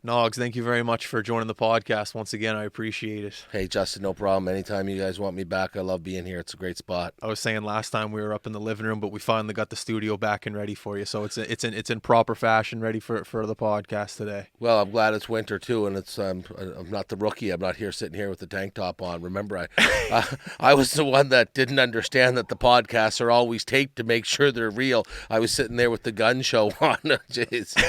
Nogs, thank you very much for joining the podcast once again. I appreciate it. Hey, Justin, no problem. Anytime you guys want me back, I love being here. It's a great spot. I was saying last time we were up in the living room, but we finally got the studio back and ready for you. So it's in proper fashion, ready for the podcast today. Well, I'm glad it's winter too, and it's I'm not the rookie. I'm not here sitting here with the tank top on. Remember, I was the one that didn't understand that the podcasts are always taped to make sure they're real. I was sitting there with the gun show on. Jeez.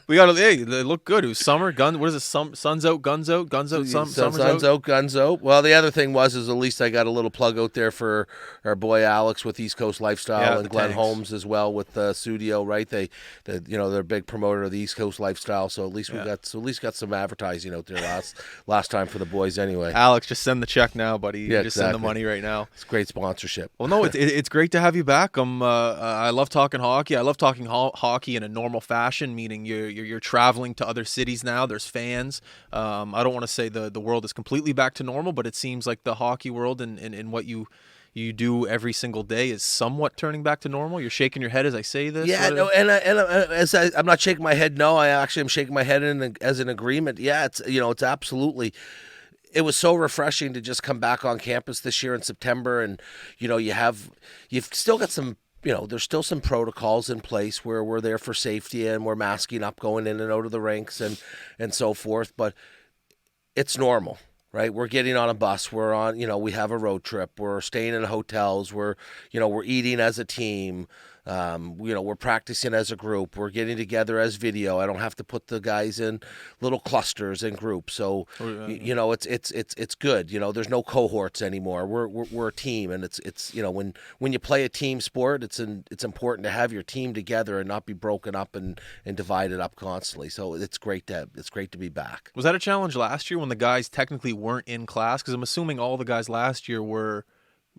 Hey, they look good. It was summer. What is it? Sun's out, guns out, guns out. Summer's out, guns out. Well, the other thing is at least I got a little plug out there for our boy Alex with East Coast Lifestyle and Glenn Holmes as well with the studio. Right? They're a big promoter of the East Coast Lifestyle. So at least we got some advertising out there last time for the boys. Anyway, Alex, just send the check now, buddy. Yeah, just send the money right now. It's great sponsorship. Well, no, it's great to have you back. I love talking hockey. I love talking hockey in a normal fashion, meaning you're traveling to other cities now. There's fans. I don't want to say the world is completely back to normal, but it seems like the hockey world and what you do every single day is somewhat turning back to normal. You're shaking your head as I say this. Yeah, no, I'm not shaking my head. No, I actually am shaking my head as an agreement. Yeah, it's absolutely. It was so refreshing to just come back on campus this year in September, and you've still got some. There's still some protocols in place where we're there for safety and we're masking up going in and out of the rinks and so forth. But it's normal, right? We're getting on a bus. We're on, we have a road trip. We're staying in hotels. We're eating as a team. We're practicing as a group. We're getting together as video. I don't have to put the guys in little clusters and groups. So, it's good. There's no cohorts anymore. We're a team, and it's when you play a team sport, it's important to have your team together and not be broken up and divided up constantly. So it's great to be back. Was that a challenge last year when the guys technically weren't in class? Because I'm assuming all the guys last year were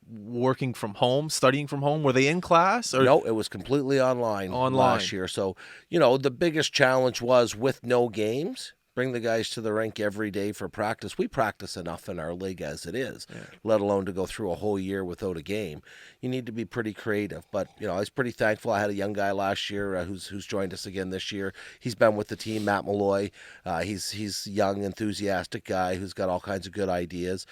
working from home, studying from home. Were they in class? Or? No, it was completely online last year. So, the biggest challenge was with no games, bring the guys to the rink every day for practice. We practice enough in our league as it is, let alone to go through a whole year without a game. You need to be pretty creative. But, I was pretty thankful. I had a young guy last year who's joined us again this year. He's been with the team, Matt Malloy. He's a young, enthusiastic guy who's got all kinds of good ideas.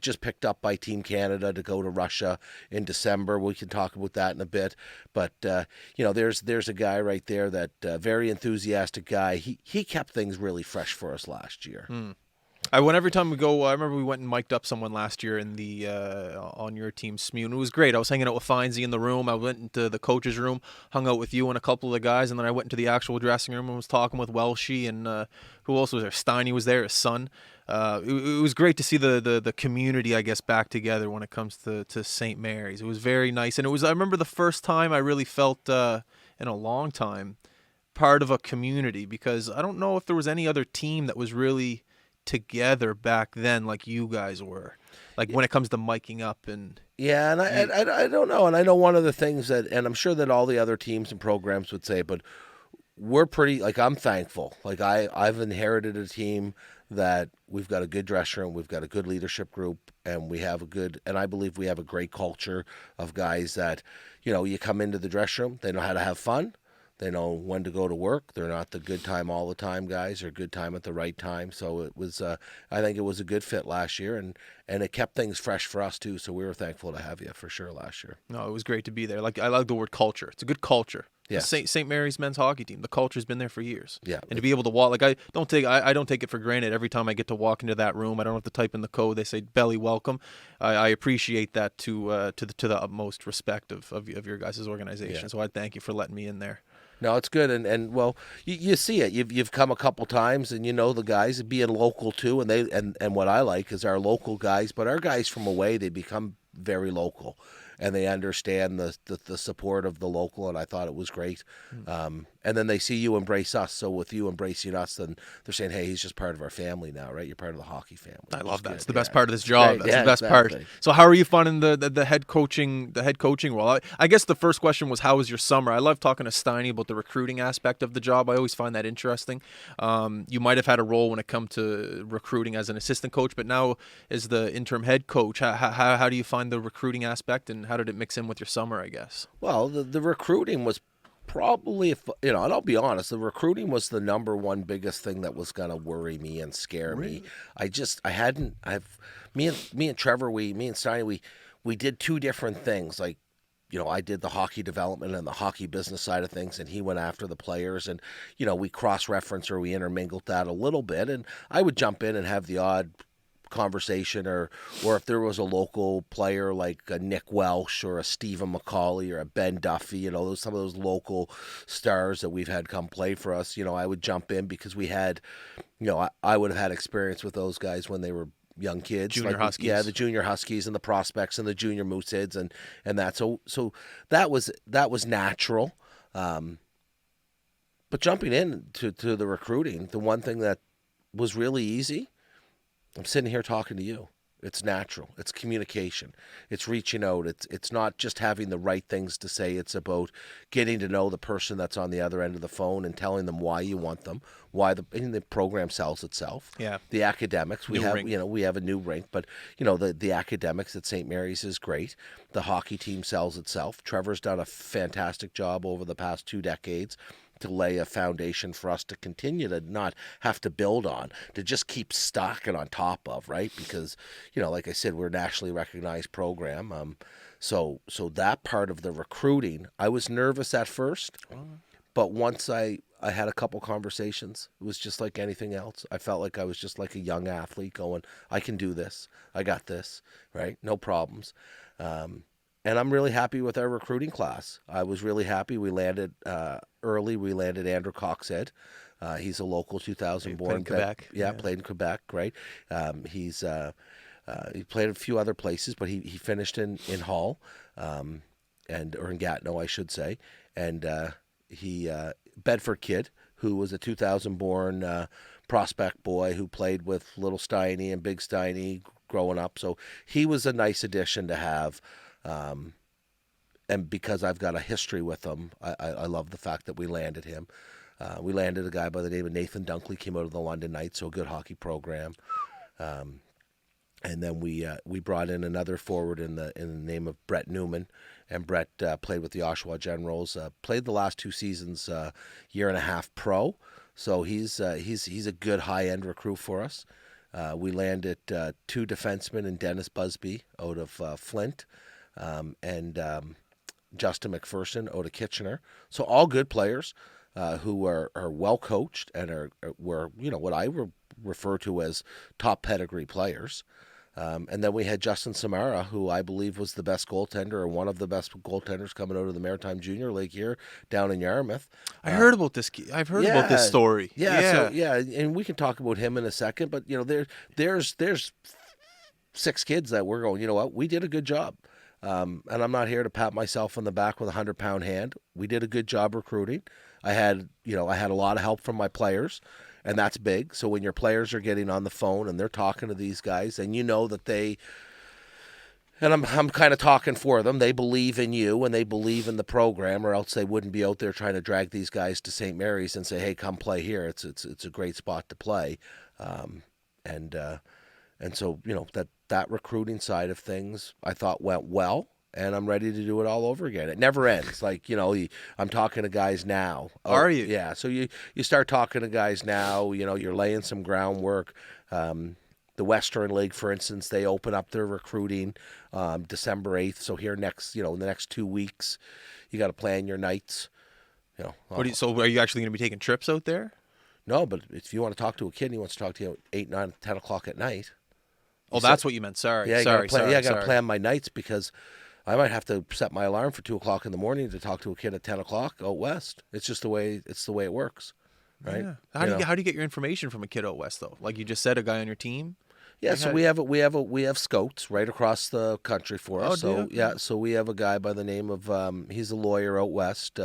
Just picked up by Team Canada to go to Russia in December. We can talk about that in a bit. But, there's a guy right there that very enthusiastic guy. He kept things really fresh for us last year. I went every time we go. I remember we went and mic'd up someone last year in the on your team, Smew, and it was great. I was hanging out with Findsy in the room. I went into the coach's room, hung out with you and a couple of the guys, and then I went into the actual dressing room and was talking with Welshie and who else was there? Steiny was there, his son. It was great to see the community, I guess, back together when it comes to St. Mary's. It was very nice, and I remember the first time I really felt in a long time part of a community, because I don't know if there was any other team that was really together back then like you guys were, like when it comes to miking up and I don't know, and I know one of the things that, and I'm sure that all the other teams and programs would say, but we're pretty, like, I'm thankful, like I've inherited a team that we've got a good dressing room, we've got a good leadership group, and I believe we have a great culture of guys that, you come into the dressing room, they know how to have fun. They know when to go to work. They're not the good time all the time guys, or good time at the right time. So it was, I think it was a good fit last year, and it kept things fresh for us too. So we were thankful to have you for sure last year. No, it was great to be there. Like, I like the word culture. It's a good culture. Yeah. St. Mary's men's hockey team. The culture's been there for years. Yeah. And to be able to walk, like, I don't take it for granted every time I get to walk into that room. I don't have to type in the code. They say belly welcome. I appreciate that to the utmost respect of your guys' organization. Yeah. So I thank you for letting me in there. No, it's good, and well, you see it. You've come a couple times, and the guys being local too, and what I like is our local guys, but our guys from away, they become very local, and they understand the support of the local, and I thought it was great. And then they see you embrace us, so with you embracing us, then they're saying, hey, he's just part of our family now, right? You're part of the hockey family. I love that. It's the best part of this job. Right. That's the best part. So how are you finding the head coaching role? I guess the first question was, how was your summer? I love talking to Steiny about the recruiting aspect of the job. I always find that interesting. You might have had a role when it come to recruiting as an assistant coach, but now as the interim head coach, how do you find the recruiting aspect, and how did it mix in with your summer, I guess? Well, the recruiting was Probably, if and I'll be honest, the recruiting was the number one biggest thing that was gonna worry me and scare me. Really? I hadn't. Me and Trevor, me and Steiny, we did two different things. Like, I did the hockey development and the hockey business side of things, and he went after the players, and we cross reference or we intermingled that a little bit, and I would jump in and have the odd conversation, or if there was a local player like a Nick Welsh or a Stephen McCauley or a Ben Duffy, some of those local stars that we've had come play for us, I would jump in because we had, I would have had experience with those guys when they were young kids, Junior Huskies. Yeah, the junior Huskies and the prospects and the junior Mooseheads and that. So that was natural. But jumping in to the recruiting, the one thing that was really easy, I'm sitting here talking to you. It's natural. It's communication. It's reaching out. It's not just having the right things to say. It's about getting to know the person that's on the other end of the phone and telling them why you want them, and the program sells itself. Yeah. The academics, we New have rink. we have a new rink, but the academics at St. Mary's is great. The hockey team sells itself. Trevor's done a fantastic job over the past 2 decades to lay a foundation for us to continue to not have to build on, to just keep stocking on top of, right? Because, like I said, we're a nationally recognized program. So that part of the recruiting, I was nervous at first, but once I had a couple conversations, it was just like anything else. I felt like I was just like a young athlete going, I can do this. I got this, right? No problems. And I'm really happy with our recruiting class. I was really happy. We landed early. We landed Andrew Coxhead. He's a local 2000 born. Played in Quebec. Yeah, played in Quebec, right? He played a few other places, but he finished in Hull, or in Gatineau, I should say. And he Bedford kid, who was a 2000 born prospect boy who played with Little Steiny and Big Steiny growing up. So he was a nice addition to have. And because I've got a history with him, I love the fact that we landed him. We landed a guy by the name of Nathan Dunkley, came out of the London Knights, so a good hockey program. And then we brought in another forward in the name of Brett Newman, and Brett played with the Oshawa Generals. Played the last 2 seasons, year and a half pro. So he's a good high end recruit for us. We landed 2 defensemen in Dennis Busby out of Flint. And Justin McPherson out of Kitchener. So all good players who are well coached and were what I refer to as top pedigree players. And then we had Justin Samara, who I believe was the best goaltender or one of the best goaltenders coming out of the Maritime Junior League here down in Yarmouth. I heard about this. I've heard about this story. Yeah. And we can talk about him in a second. But there's 6 kids that we're going. You know what? We did a good job. And I'm not here to pat myself on the back with a 100-pound hand. We did a good job recruiting. I had a lot of help from my players, and that's big. So when your players are getting on the phone and they're talking to these guys, and that they, and I'm kind of talking for them, they believe in you and they believe in the program, or else they wouldn't be out there trying to drag these guys to St. Mary's and say, hey, come play here. It's a great spot to play. And so, that recruiting side of things I thought went well, and I'm ready to do it all over again. It never ends. Like, I'm talking to guys now. Are you? Yeah. So you start talking to guys now, you're laying some groundwork. The Western League, for instance, they open up their recruiting December 8th. So here in the next 2 weeks, you got to plan your nights. So are you actually going to be taking trips out there? No, but if you want to talk to a kid and he wants to talk to you at 8, 9, 10 o'clock at night. Oh, that's what you meant. Sorry. Yeah, I sorry. got to plan my nights because I might have to set my alarm for 2 o'clock in the morning to talk to a kid at 10 o'clock out west. It's just the way it works, right? Yeah. How do you get your information from a kid out west though? Like you just said, a guy on your team. Yeah, so we have scouts right across the country for us. Oh, do you? So we have a guy by the name of he's a lawyer out west.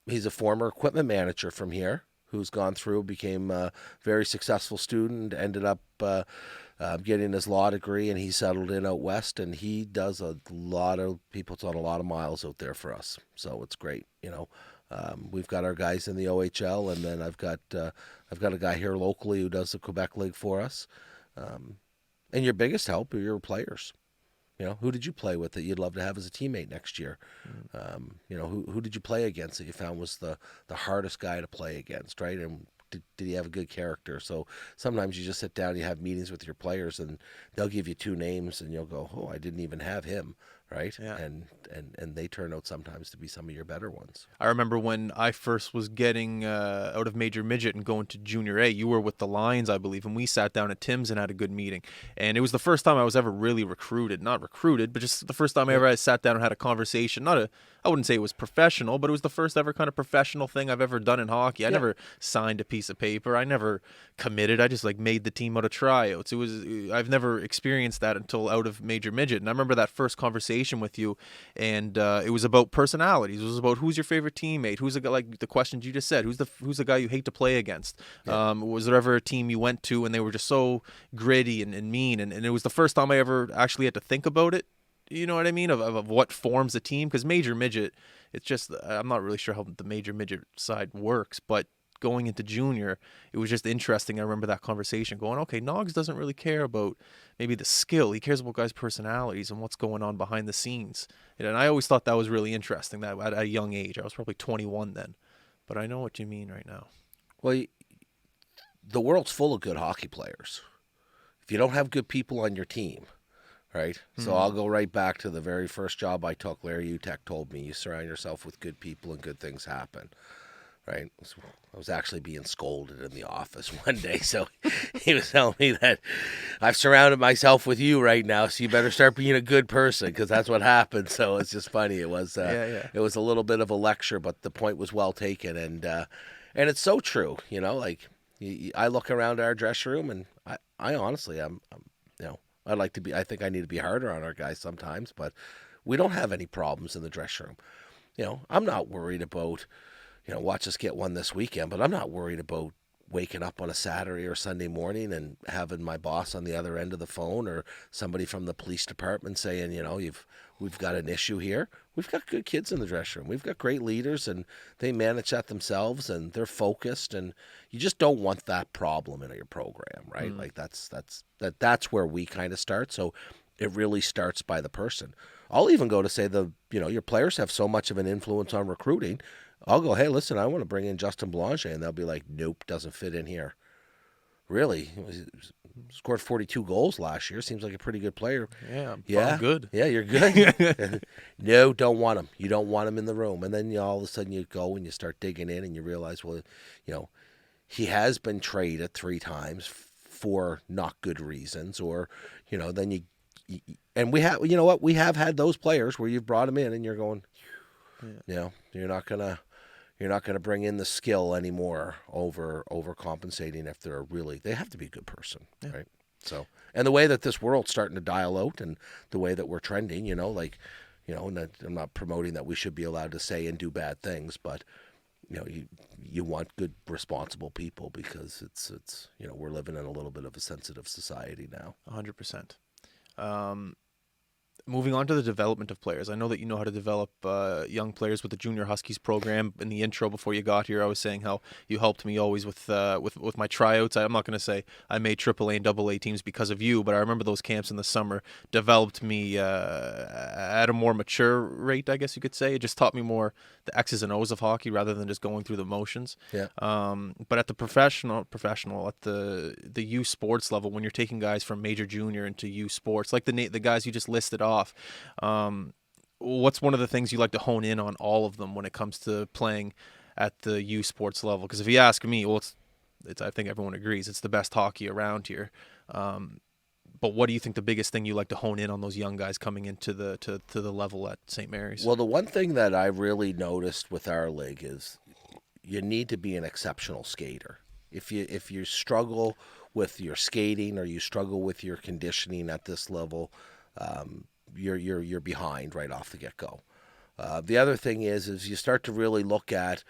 He's a former equipment manager from here who's gone through, became a very successful student, ended up getting his law degree, and he settled in out west, and he does people's on a lot of miles out there for us. So it's great, We've got our guys in the OHL, and then I've got a guy here locally who does the Quebec League for us. And your biggest help are your players. Who did you play with that you'd love to have as a teammate next year? Who did you play against that you found was the hardest guy to play against, right? And did he have a good character? So sometimes you just sit down, you have meetings with your players, and they'll give you two names, and you'll go, "Oh, I didn't even have him." Right? Yeah. And they turn out sometimes to be some of your better ones. I remember when I first was getting out of Major Midget and going to Junior A, you were with the Lions, I believe, and we sat down at Tim's and had a good meeting. And it was the first time I was ever really recruited. Not recruited, but just the first time I ever sat down and had a conversation. I wouldn't say it was professional, but it was the first ever kind of professional thing I've ever done in hockey. I never signed a piece of paper. I never committed. I just made the team out of tryouts. I've never experienced that until out of Major Midget. And I remember that first conversation with you, and it was about personalities. It was about who's your favorite teammate, who's the guy, like the questions you just said, who's the guy you hate to play against. Was there ever a team you went to and they were just so gritty and mean, and it was the first time I ever actually had to think about it. You know what I mean? Of what forms a team, because Major Midget, it's just, I'm not really sure how the Major Midget side works, but going into junior, it was just interesting. I remember that conversation going, okay, Noggs doesn't really care about maybe the skill. He cares about guys' personalities and what's going on behind the scenes. And I always thought that was really interesting, that at a young age. I was probably 21 then, but I know what you mean right now. Well, the world's full of good hockey players. If you don't have good people on your team, right? So I'll go right back to the very first job I took. Larry Utek told me, you surround yourself with good people and good things happen, right? I was actually being scolded in the office one day. So he was telling me that I've surrounded myself with you right now, so you better start being a good person, because that's what happened. So it's just funny. It was it was a little bit of a lecture, but the point was well taken. And it's so true, I look around our dressing room, and I honestly, I'd like to be. I think I need to be harder on our guys sometimes, but we don't have any problems in the dressing room. I'm not worried about, watch us get one this weekend, but I'm not worried about waking up on a Saturday or Sunday morning and having my boss on the other end of the phone, or somebody from the police department saying, we've got an issue here. We've got good kids in the dressing room. We've got great leaders, and they manage that themselves, and they're focused, and you just don't want that problem in your program, right? Like that's where we kind of start. So it really starts by the person. I'll even go to say your players have so much of an influence on recruiting. I'll go, hey, listen, I want to bring in Justin Blanchet, and they'll be like, nope, doesn't fit in here. Really? Scored 42 goals last year. Seems like a pretty good player. Yeah, I'm good. Yeah, you're good. No, don't want him. You don't want him in the room. And then all of a sudden you go and you start digging in, and you realize, well, he has been traded 3 times for not good reasons, or then you and we have, we have had those players where you've brought them in and you're going, you're not gonna bring in the skill anymore over compensating if they have to be a good person, right? So, and the way that this world's starting to dial out, and the way that we're trending, and I'm not promoting that we should be allowed to say and do bad things, but you want good, responsible people, because it's we're living in a little bit of a sensitive society now. 100%. Moving on to the development of players. I know that you know how to develop young players with the Junior Huskies program. In the intro before you got here, I was saying how you helped me always with my tryouts. I'm not going to say I made AAA and AA teams because of you, but I remember those camps in the summer developed me at a more mature rate, I guess you could say. It just taught me more the X's and O's of hockey rather than just going through the motions. Yeah. But at the professional, at the U sports level, when you're taking guys from major junior into U sports, like the guys you just listed off, what's one of the things you like to hone in on all of them when it comes to playing at the U sports level? Because if you ask me, well, it's I think everyone agrees it's the best hockey around here. But what do you think the biggest thing you like to hone in on those young guys coming into the level at St. Mary's? Well, the one thing that I really noticed with our league is you need to be an exceptional skater. If you struggle with your skating, or you struggle with your conditioning at this level, you're behind right off the get-go. The other thing is you start to really look at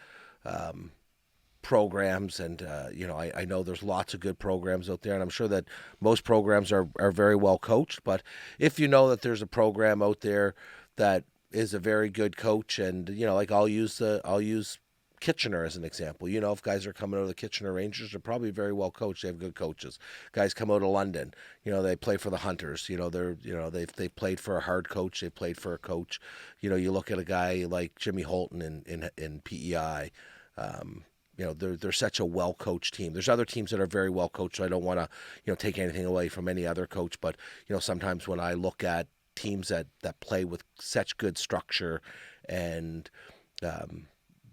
programs, and I know there's lots of good programs out there, and I'm sure that most programs are very well coached. But if you know that there's a program out there that is a very good coach, and like I'll use Kitchener as an example. If guys are coming out of the Kitchener Rangers, they're probably very well coached. They have good coaches. Guys come out of London, they play for the Hunters. They've played for a hard coach. They played for a coach. You look at a guy like Jimmy Holton in PEI. They're such a well coached team. There's other teams that are very well coached. So I don't want to take anything away from any other coach, but sometimes when I look at teams that play with such good structure and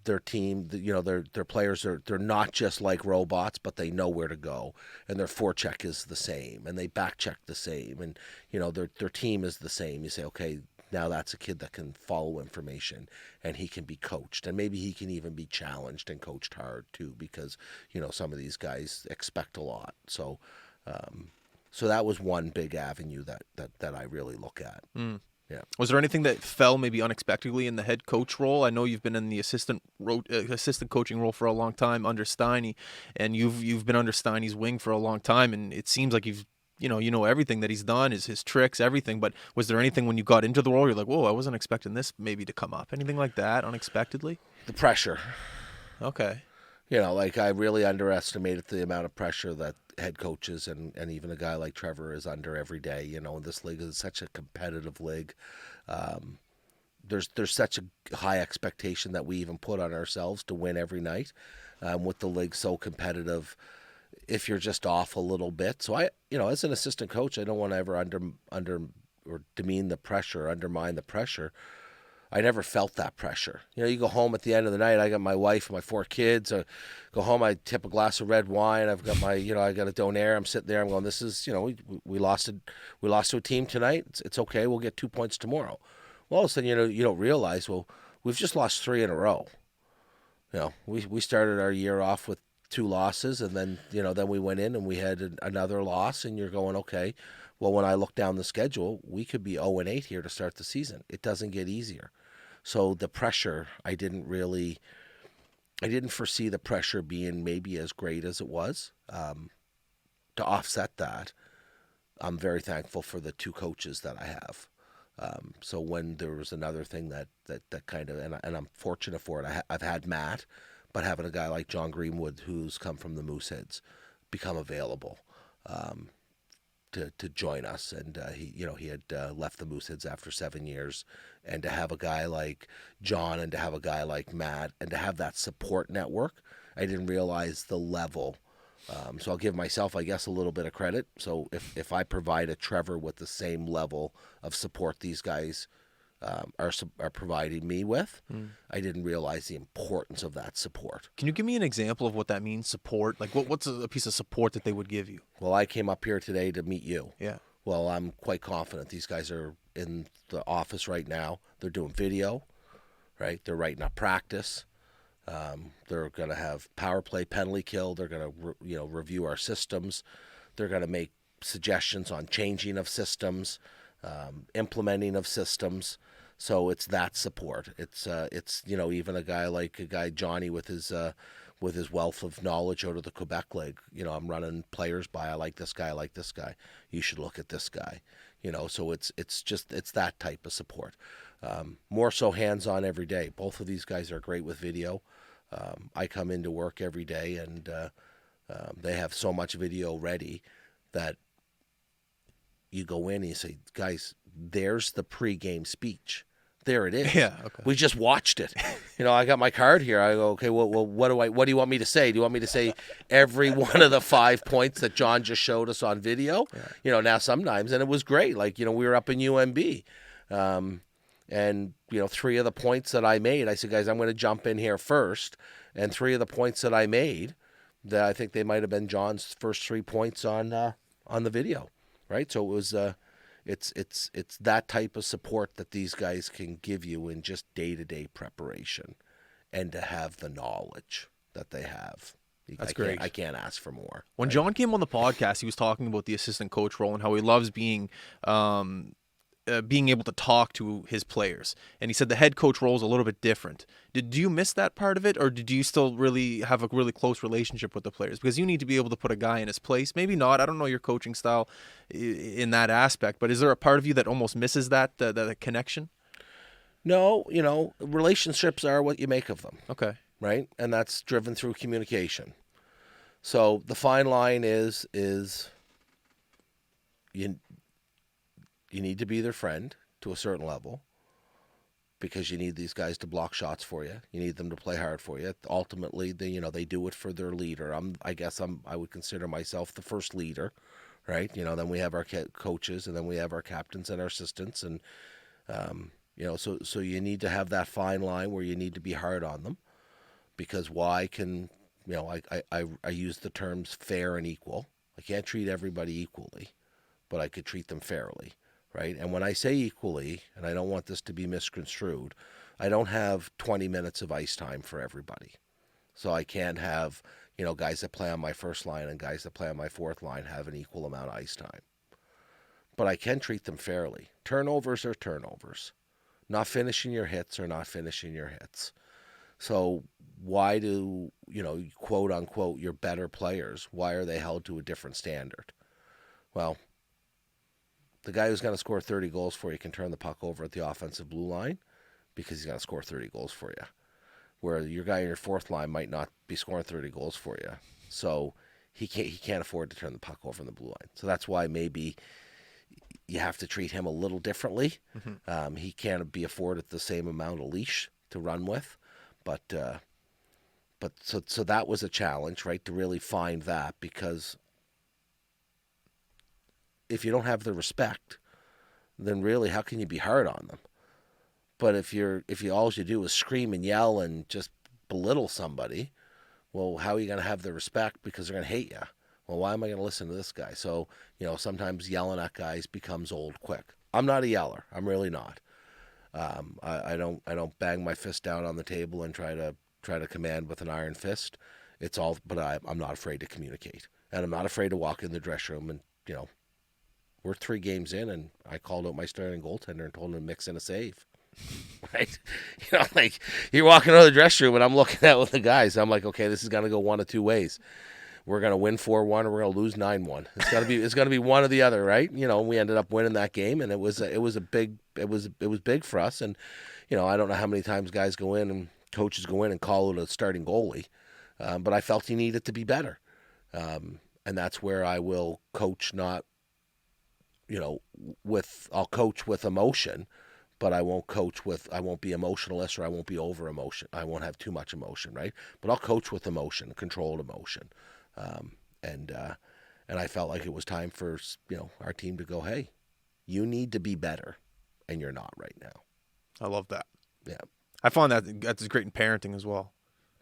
their team, their players they're not just like robots, but they know where to go, and their forecheck is the same, and they back check the same, and their team is the same. You say, okay, now that's a kid that can follow information, and he can be coached, and maybe he can even be challenged and coached hard too, because some of these guys expect a lot. So that was one big avenue that I really look at. Yeah. Was there anything that fell maybe unexpectedly in the head coach role? I know you've been in the assistant coaching role for a long time under Steiny, and you've been under Steiny's wing for a long time, and it seems like you know everything that he's done, his tricks, everything. But was there anything when you got into the role you're like, whoa, I wasn't expecting this maybe to come up? Anything like that unexpectedly? The pressure. Okay. I really underestimated the amount of pressure that head coaches and even a guy like Trevor is under every day. This league is such a competitive league. There's such a high expectation that we even put on ourselves to win every night. With the league so competitive, if you're just off a little bit. So as an assistant coach, I don't want to ever under or demean the pressure, undermine the pressure. I never felt that pressure. You go home at the end of the night. I got my wife and my 4 kids. I go home. I tip a glass of red wine. I've got my, I got a Donair. I'm sitting there. I'm going. This is, we lost to a team tonight. It's okay. We'll get 2 points tomorrow. Well, all of a sudden, you don't realize. Well, we've just lost 3 in a row. We started our year off with 2 losses, and then then we went in and we had another loss. And you're going, okay. Well, when I look down the schedule, we could be 0-8 here to start the season. It doesn't get easier. So the pressure, I didn't foresee the pressure being maybe as great as it was. To offset that, I'm very thankful for the 2 coaches that I have. So when there was another thing that kind of, and I'm fortunate for it, I've had Matt, but having a guy like John Greenwood, who's come from the Mooseheads, become available to join us, and he had left the Mooseheads after 7 years, and to have a guy like John and to have a guy like Matt and to have that support network, I didn't realize the level. So I'll give myself, I guess, a little bit of credit. So if I provide a Trevor with the same level of support these guys are providing me with, I didn't realize the importance of that support. Can you give me an example of what that means, support? Like what's a piece of support that they would give you? Well, I came up here today to meet you. Yeah. Well, I'm quite confident these guys are in the office right now. They're doing video, right? They're writing up practice. They're going to have power play, penalty kill. They're going to review our systems. They're going to make suggestions on changing of systems, implementing of systems. So it's that support. It's even a guy Johnny with his wealth of knowledge out of the Quebec League. I'm running players by. I like this guy. I like this guy. You should look at this guy. So it's that type of support. More so hands-on every day. Both of these guys are great with video. I come into work every day, and they have so much video ready that you go in and you say, guys, there's the pre-game speech. There it is. Yeah, okay. We just watched it. I got my card here. I go, okay, well, what do you want me to say? Do you want me to say every one of the 5 points that John just showed us on video? Yeah. Now sometimes, and it was great. Like, we were up in UMB. And 3 of the points that I made, I said, guys, I'm going to jump in here first. And 3 of the points that I made, that I think they might have been John's first 3 points on the video, right? So it was, it's that type of support that these guys can give you in just day-to-day preparation, and to have the knowledge that they have. That's great. I can't ask for more. When John came on the podcast, he was talking about the assistant coach role and how he loves being able to talk to his players. And he said the head coach role is a little bit different. Do you miss that part of it, or did you still really have a really close relationship with the players? Because you need to be able to put a guy in his place. Maybe not. I don't know your coaching style in that aspect, but is there a part of you that almost misses that, the connection? No, relationships are what you make of them. Okay. right? And that's driven through communication. So the fine line is you need to be their friend to a certain level, because you need these guys to block shots for you. You need them to play hard for you. Ultimately, they do it for their leader. I would consider myself the first leader, right? Then we have our coaches, and then we have our captains and our assistants, and so you need to have that fine line where you need to be hard on them, because why can I use the terms fair and equal. I can't treat everybody equally, but I could treat them fairly. Right? And when I say equally, and I don't want this to be misconstrued, I don't have 20 minutes of ice time for everybody. So I can't have, guys that play on my first line and guys that play on my fourth line have an equal amount of ice time. But I can treat them fairly. Turnovers are turnovers. Not finishing your hits are not finishing your hits. So why do, quote unquote, your better players, why are they held to a different standard? Well, the guy who's going to score 30 goals for you can turn the puck over at the offensive blue line because he's going to score 30 goals for you. Where your guy in your fourth line might not be scoring 30 goals for you. So he can't afford to turn the puck over in the blue line. So that's why maybe you have to treat him a little differently. Mm-hmm. He can't be afforded the same amount of leash to run with. But so that was a challenge, right, to really find that, because if you don't have the respect, then really how can you be hard on them? But if all you do is scream and yell and just belittle somebody, well, how are you going to have the respect? Because they're going to hate you. Well, why am I going to listen to this guy? So, sometimes yelling at guys becomes old quick. I'm not a yeller. I'm really not. I don't bang my fist down on the table and try to command with an iron fist. But I'm not afraid to communicate, and I'm not afraid to walk in the dressing room and we're 3 games in, and I called out my starting goaltender and told him to mix in a save. Right? Like, you're walking out of the dressing room, and I'm looking at with the guys. I'm like, okay, this is going to go one of 2 ways. We're going to win 4-1, or we're going to lose 9-1. It's going to be one or the other, right? We ended up winning that game, and it was big for us. And I don't know how many times guys go in and coaches go in and call it a starting goalie, but I felt he needed to be better, and that's where I will coach not. I'll coach with emotion, but I won't be emotionless, or I won't be over emotion. I won't have too much emotion, right? But I'll coach with emotion, controlled emotion. And I felt like it was time for, our team to go, hey, you need to be better, and you're not right now. I love that. Yeah. I find that's great in parenting as well.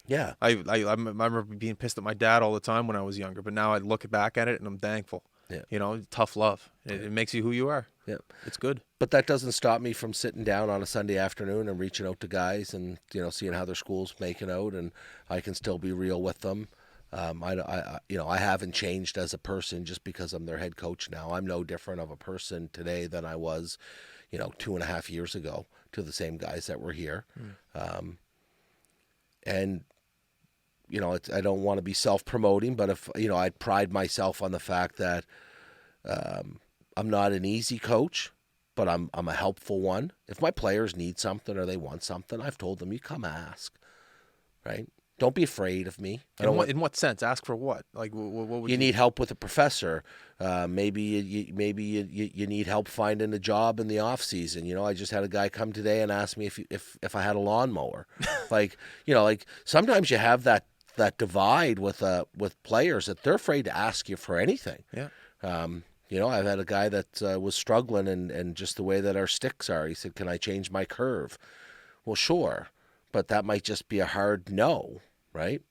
Yeah. I remember being pissed at my dad all the time when I was younger, but now I look back at it and I'm thankful. Yeah. Tough love. It makes you who you are. Yeah. It's good. But that doesn't stop me from sitting down on a Sunday afternoon and reaching out to guys and, seeing how their school's making out, and I can still be real with them. I haven't changed as a person just because I'm their head coach now. I'm no different of a person today than I was, 2.5 years ago, to the same guys that were here. And I don't want to be self-promoting, but if I pride myself on the fact that I'm not an easy coach, but I'm a helpful one. If my players need something or they want something, I've told them, you come ask, right? Don't be afraid of me. In what sense? Ask for what? Like, what would you need help with a professor? Maybe you need help finding a job in the off season. I just had a guy come today and ask me if I had a lawnmower. like sometimes you have that divide with players that they're afraid to ask you for anything. Yeah. I've had a guy that was struggling and just the way that our sticks are. He said, "Can I change my curve?" Well, sure, but that might just be a hard no, right?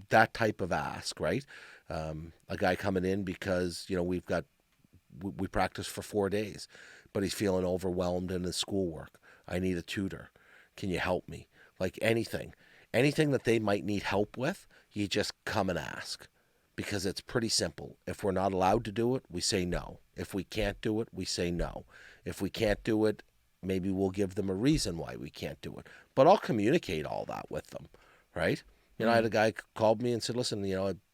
That type of ask, right? A guy coming in because we practice for 4 days, but he's feeling overwhelmed in his schoolwork. I need a tutor. Can you help me? Like anything that they might need help with, you just come and ask, because it's pretty simple. If we're not allowed to do it, we say no. If we can't do it, we say no. If we can't do it, maybe we'll give them a reason why we can't do it. But I'll communicate all that with them, right? I had a guy called me and said, listen,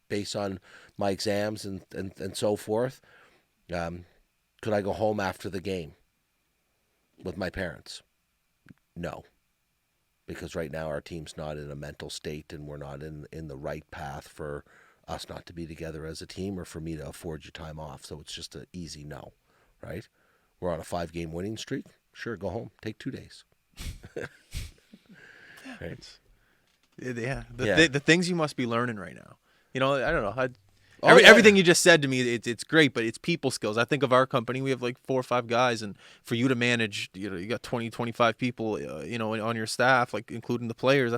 based on my exams and so forth, could I go home after the game with my parents? No. because right now our team's not in a mental state and we're not in the right path for us not to be together as a team or for me to afford you time off. So it's just an easy no, right? We're on a 5-game winning streak. Sure, go home. Take 2 days. Right? Yeah. Yeah. The things you must be learning right now. You know, I don't know. Oh, yeah. Everything you just said to me, it's great, but it's people skills. I think of our company, we have like 4 or 5 guys, and for you to manage, you know, you got 20, 25 people, you know, on your staff, like including the players.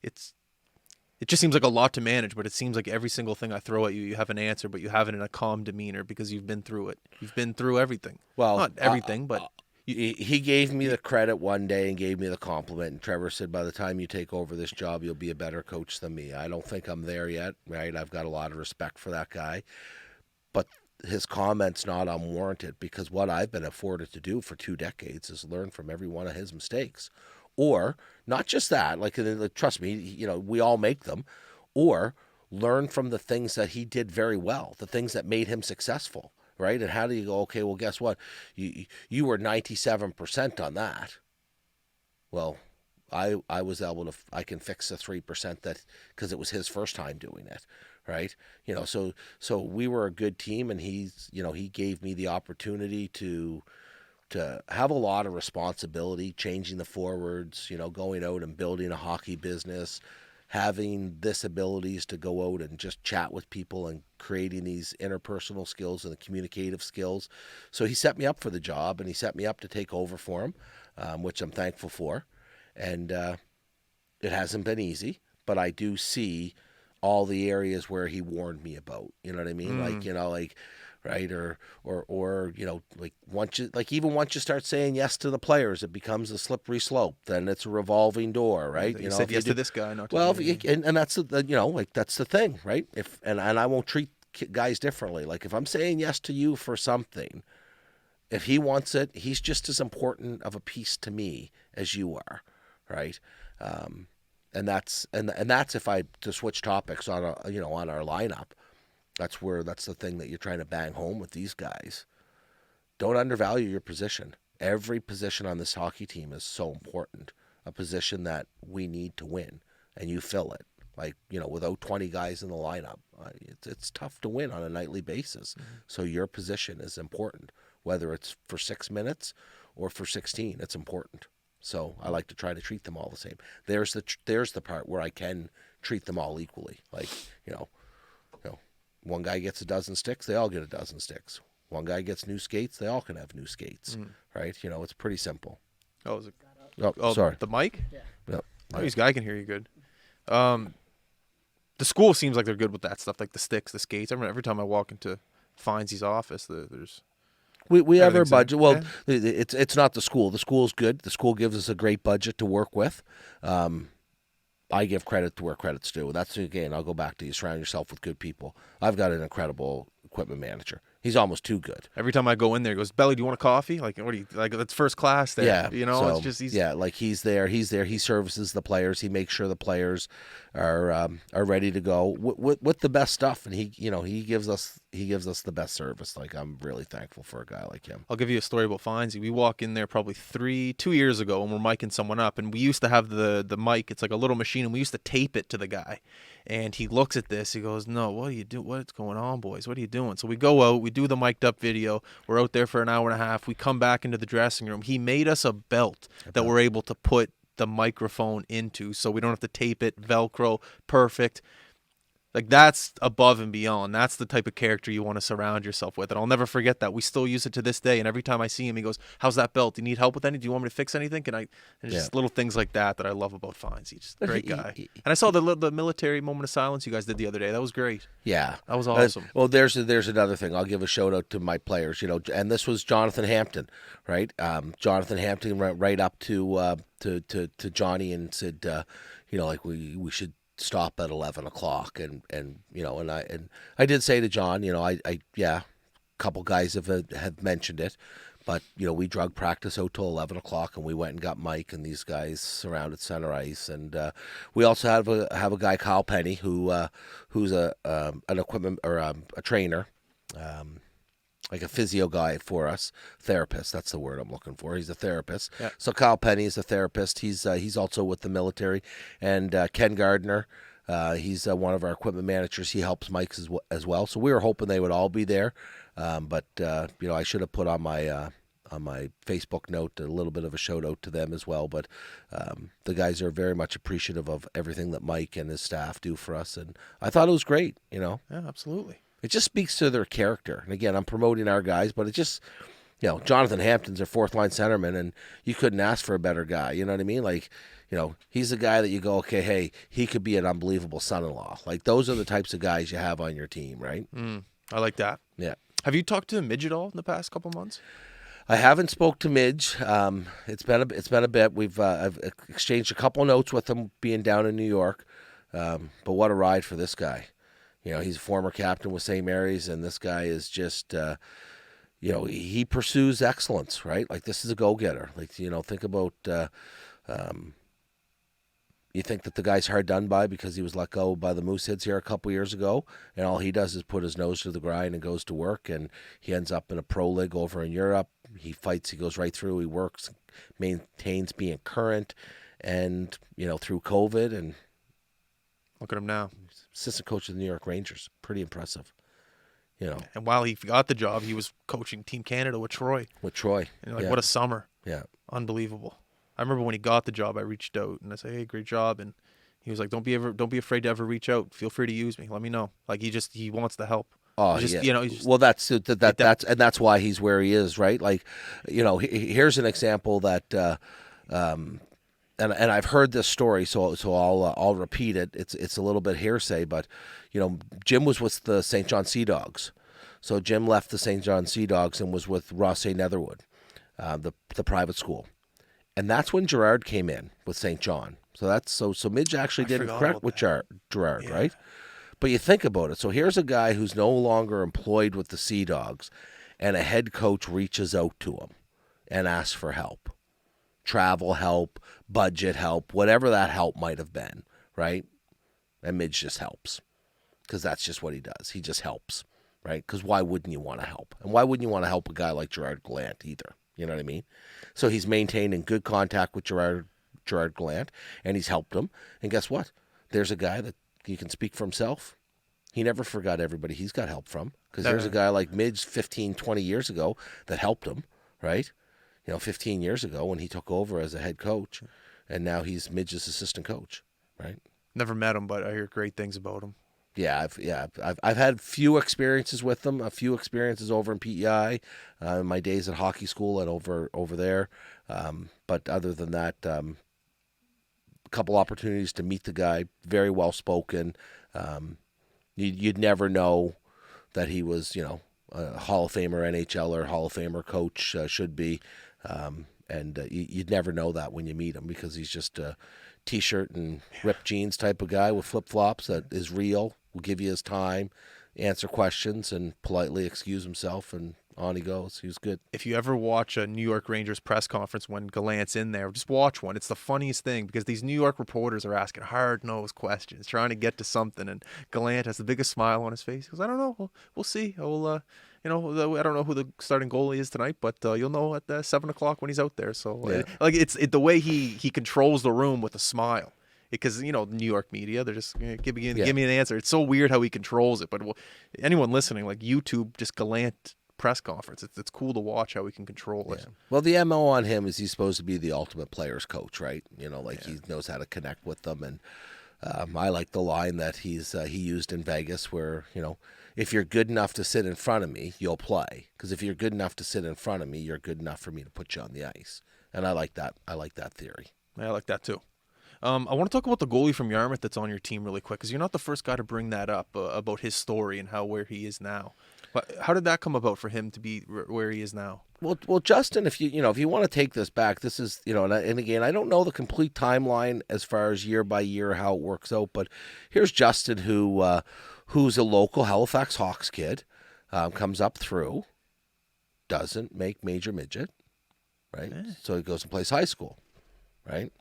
It just seems like a lot to manage, but it seems like every single thing I throw at you, you have an answer, but you have it in a calm demeanor because you've been through it. You've been through everything. Well, Not everything, but he gave me the credit one day and gave me the compliment. And Trevor said, by the time you take over this job, you'll be a better coach than me. I don't think I'm there yet, right? I've got a lot of respect for that guy. But his comment's not unwarranted because what I've been afforded to do for 2 decades is learn from every one of his mistakes. Or not just that, like trust me, you know, we all make them. Or learn from the things that he did very well, the things that made him successful. Right? And how do you go, okay, well, guess what? You were 97% on that. Well, I was able to, I can fix the 3% that, because it was his first time doing it. Right? You know, so we were a good team, and he's, you know, he gave me the opportunity to have a lot of responsibility, changing the forwards, you know, going out and building a hockey business, having this abilities to go out and just chat with people and creating these interpersonal skills and the communicative skills. So he set me up for the job, and he set me up to take over for him, which I'm thankful for. And it hasn't been easy, but I do see all the areas where he warned me about, you know what I mean? Like, you know, like, right. Or, you know, like even once you start saying yes to the players, it becomes a slippery slope. Then it's a revolving door, right? you said yes to this guy, not to well, me. and that's the, you know, like that's the thing, right? And I won't treat guys differently. Like if I'm saying yes to you for something, if he wants it, he's just as important of a piece to me as you are, right? And that's if I to switch topics on our lineup. That's the thing that you're trying to bang home with these guys. Don't undervalue your position. Every position on this hockey team is so important. A position that we need to win, and you fill it. Like, you know, without 20 guys in the lineup, it's tough to win on a nightly basis. Mm-hmm. So your position is important, whether it's for 6 minutes or for 16. It's important. So I like to try to treat them all the same. There's the part where I can treat them all equally. Like, you know, one guy gets a dozen sticks, they all get a dozen sticks. One guy gets new skates, they all can have new skates, right? You know, it's pretty simple. Oh, is it? Oh, sorry. The mic? Yeah. No. Oh, this guy can hear you good. The school seems like they're good with that stuff, like the sticks, the skates. I remember every time I walk into Findsey's office, there's... We have our budget. Well, yeah. It's not the school. The school's good. The school gives us a great budget to work with. I give credit to where credit's due. That's, again, I'll go back to you surround yourself with good people. I've got an incredible equipment manager. He's almost too good. Every time I go in there, he goes, Belly, do you want a coffee? Like, what do you, like, that's first class there. Yeah. You know, so, it's just, like he's there. He services the players. He makes sure the players are ready to go with the best stuff. And he gives us the best service. Like, I'm really thankful for a guy like him. I'll give you a story about Findsey. We walk in there probably 2 years ago, and we're micing someone up, and we used to have the mic. It's like a little machine, and we used to tape it to the guy. And he looks at this. He goes, "No, what do you do? What's going on, boys? What are you doing?" So we go out. We do the mic'd up video. We're out there for an hour and a half. We come back into the dressing room. He made us a belt that we're able to put the microphone into, so we don't have to tape it. Velcro, perfect. Like, that's above and beyond. That's the type of character you want to surround yourself with. And I'll never forget that. We still use it to this day. And every time I see him, he goes, "How's that belt? Do you need help with anything? Do you want me to fix anything?" And just little things like that I love about Finds. He's just a great guy. And I saw the military moment of silence you guys did the other day. That was great. Yeah. That was awesome. Well, there's another thing. I'll give a shout out to my players, you know, and this was Jonathan Hampton, right? Jonathan Hampton went right up to Johnny and said, you know, like we should stop at 11 o'clock. And you know, and I did say to John, you know, a couple guys have mentioned it, but, you know, we drug practice out till 11 o'clock, and we went and got Mike and these guys surrounded center ice. And we also have a guy, Kyle Penny, who's an equipment or a trainer. like a physio guy for us, therapist. That's the word I'm looking for. He's a therapist. Yeah. So Kyle Penny is a therapist. He's also with the military, and Ken Gardner. He's one of our equipment managers. He helps Mike as well. So we were hoping they would all be there, but I should have put on my Facebook note a little bit of a shout out to them as well. But the guys are very much appreciative of everything that Mike and his staff do for us, and I thought it was great. Yeah, absolutely. It just speaks to their character. And again, I'm promoting our guys, but it just, Jonathan Hampton's their fourth line centerman, and you couldn't ask for a better guy. You know what I mean? Like, he's a guy that you go, okay, hey, he could be an unbelievable son-in-law. Like, those are the types of guys you have on your team, right? I like that. Yeah. Have you talked to Midge at all in the past couple months? I haven't spoke to Midge. It's been a bit. I've exchanged a couple notes with him being down in New York. But what a ride for this guy. He's a former captain with St. Mary's, and this guy is just, he pursues excellence, right? Like, this is a go-getter. Like, think about, you think that the guy's hard done by because he was let go by the Mooseheads here a couple years ago, and all he does is put his nose to the grind and goes to work, and he ends up in a pro league over in Europe. He fights, he goes right through, he works, maintains being current, and, through COVID, and look at him now. Assistant coach of the New York Rangers. Pretty impressive. And while he got the job, he was coaching Team Canada with Troy. And what a summer. Yeah. Unbelievable. I remember when he got the job, I reached out and I said, "Hey, great job." And he was like, "Don't be afraid to ever reach out. Feel free to use me. Let me know." Like, he wants the help. Oh, yeah. Well, that's why he's where he is, right? Like, here's an example that and I've heard this story, so I'll repeat it. It's a little bit hearsay, but Jim was with the St. John Sea Dogs, so Jim left the St. John Sea Dogs and was with Ross St. Netherwood, the private school, and that's when Gerard came in with St. John. So Midge actually did correct with Gerard, yeah. Right? But you think about it. So here's a guy who's no longer employed with the Sea Dogs, and a head coach reaches out to him and asks for help. Travel help, budget help, whatever that help might have been, right? And Midge just helps because that's just what he does. He just helps, right? Because why wouldn't you want to help? And why wouldn't you want to help a guy like Gerard Gallant either? You know what I mean? So he's maintained in good contact with Gerard Gallant, and he's helped him. And guess what? There's a guy that he can speak for himself. He never forgot everybody he's got help from, because there's a guy like Midge 15, 20 years ago that helped him, right? 15 years ago when he took over as a head coach, and now he's Midge's assistant coach, right? Never met him, but I hear great things about him. Yeah, I've had few experiences with them, a few experiences over in PEI, my days at hockey school and over there. But other than that, a couple opportunities to meet the guy, very well spoken. You'd never know that he was, a Hall of Famer, NHLer, Hall of Famer coach, should be. And you'd never know that when you meet him, because he's just a T-shirt and ripped jeans type of guy with flip-flops that is real, will give you his time, answer questions, and politely excuse himself, and on he goes. He was good. If you ever watch a New York Rangers press conference when Gallant's in there, just watch one. It's the funniest thing, because these New York reporters are asking hard-nosed questions, trying to get to something, and Gallant has the biggest smile on his face. He goes, "I don't know. We'll see. I don't know who the starting goalie is tonight, but you'll know at 7 o'clock when he's out there." So, yeah. It's the way he controls the room with a smile. Because, New York media, they're just give me an answer. It's so weird how he controls it. But anyone listening, like YouTube, just Gallant press conference. It's cool to watch how he can control it. Well, the MO on him is he's supposed to be the ultimate player's coach, right? He knows how to connect with them. And I like the line that he used in Vegas where, if you're good enough to sit in front of me, you'll play. Because if you're good enough to sit in front of me, you're good enough for me to put you on the ice. And I like that. I like that theory. Yeah, I like that too. I want to talk about the goalie from Yarmouth that's on your team really quick, because you're not the first guy to bring that up, about his story and where he is now. But how did that come about for him to be where he is now? Well, Justin, if you want to take this back, this is, and again, I don't know the complete timeline as far as year by year how it works out, but here's Justin, who's a local Halifax Hawks kid, comes up through, doesn't make major midget, right? Yeah. So he goes and plays high school, right?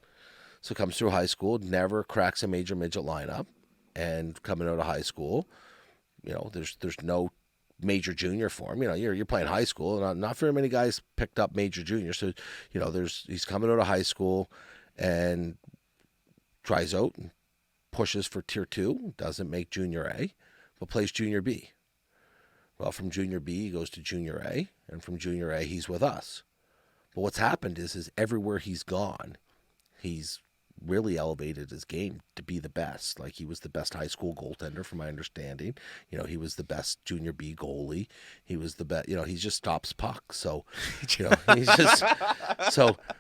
So comes through high school, never cracks a major midget lineup, and coming out of high school, there's no major junior form. You're playing high school, and not very many guys picked up major junior. So he's coming out of high school and tries out and pushes for tier 2, doesn't make junior A, but plays junior B. Well, from junior B he goes to junior A, and from junior A he's with us. But what's happened is everywhere he's gone, he's really elevated his game to be the best. Like, he was the best high school goaltender, from my understanding. He was the best junior B goalie. He was the best. He just stops pucks. So, he's just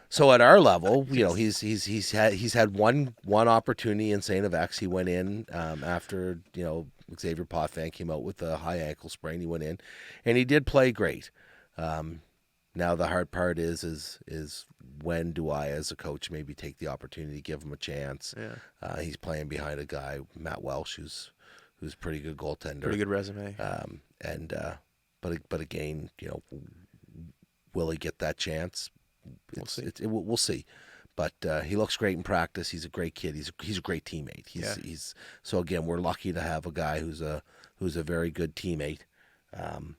so at our level, he's had one opportunity in St. FX. He went in after Xavier Potvin came out with a high ankle sprain. He went in, and he did play great. Now the hard part is when do I, as a coach, maybe take the opportunity to give him a chance? Yeah. He's playing behind a guy, Matt Welsh, who's a pretty good goaltender, pretty good resume. But again, will he get that chance? We'll see. But he looks great in practice. He's a great kid. He's a great teammate. He's so again, we're lucky to have a guy who's a very good teammate, and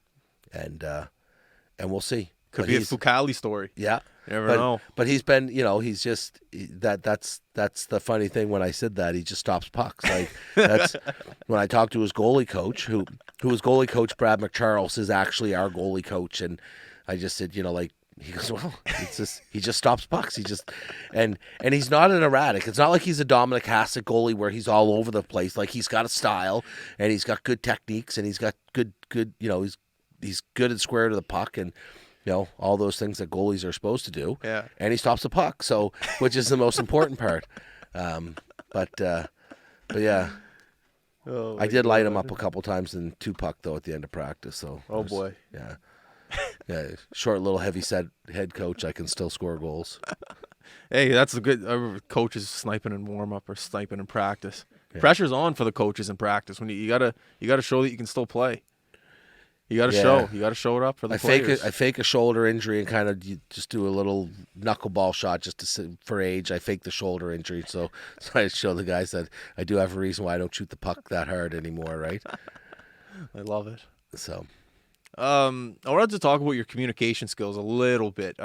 we'll see. Could be a Fucali story. Yeah. You never know. But he's been, he's just that's the funny thing. When I said that, he just stops pucks. Like, that's when I talked to his goalie coach, who was goalie coach Brad McCharles, is actually our goalie coach, and I just said, he goes, well, he just stops pucks. And he's not an erratic. It's not like he's a Dominic Hasek goalie where he's all over the place. Like, he's got a style, and he's got good techniques, and he's got good he's good at square to the puck, and all those things that goalies are supposed to do. Yeah. And he stops the puck, so, which is the most important part. But yeah. Oh, I did light him up a couple times in 2-puck, though, at the end of practice. So. Oh, boy. Yeah. Yeah. Short, little, heavy-set head coach. I can still score goals. Hey, that's a good coaches sniping in warm-up or sniping in practice. Yeah. Pressure's on for the coaches in practice. When you gotta show that you can still play. You got to show it up for the players. I fake a shoulder injury and kind of just do a little knuckleball shot just for age. I fake the shoulder injury, so I show the guys that I do have a reason why I don't shoot the puck that hard anymore, right? I love it. So, I wanted to talk about your communication skills a little bit.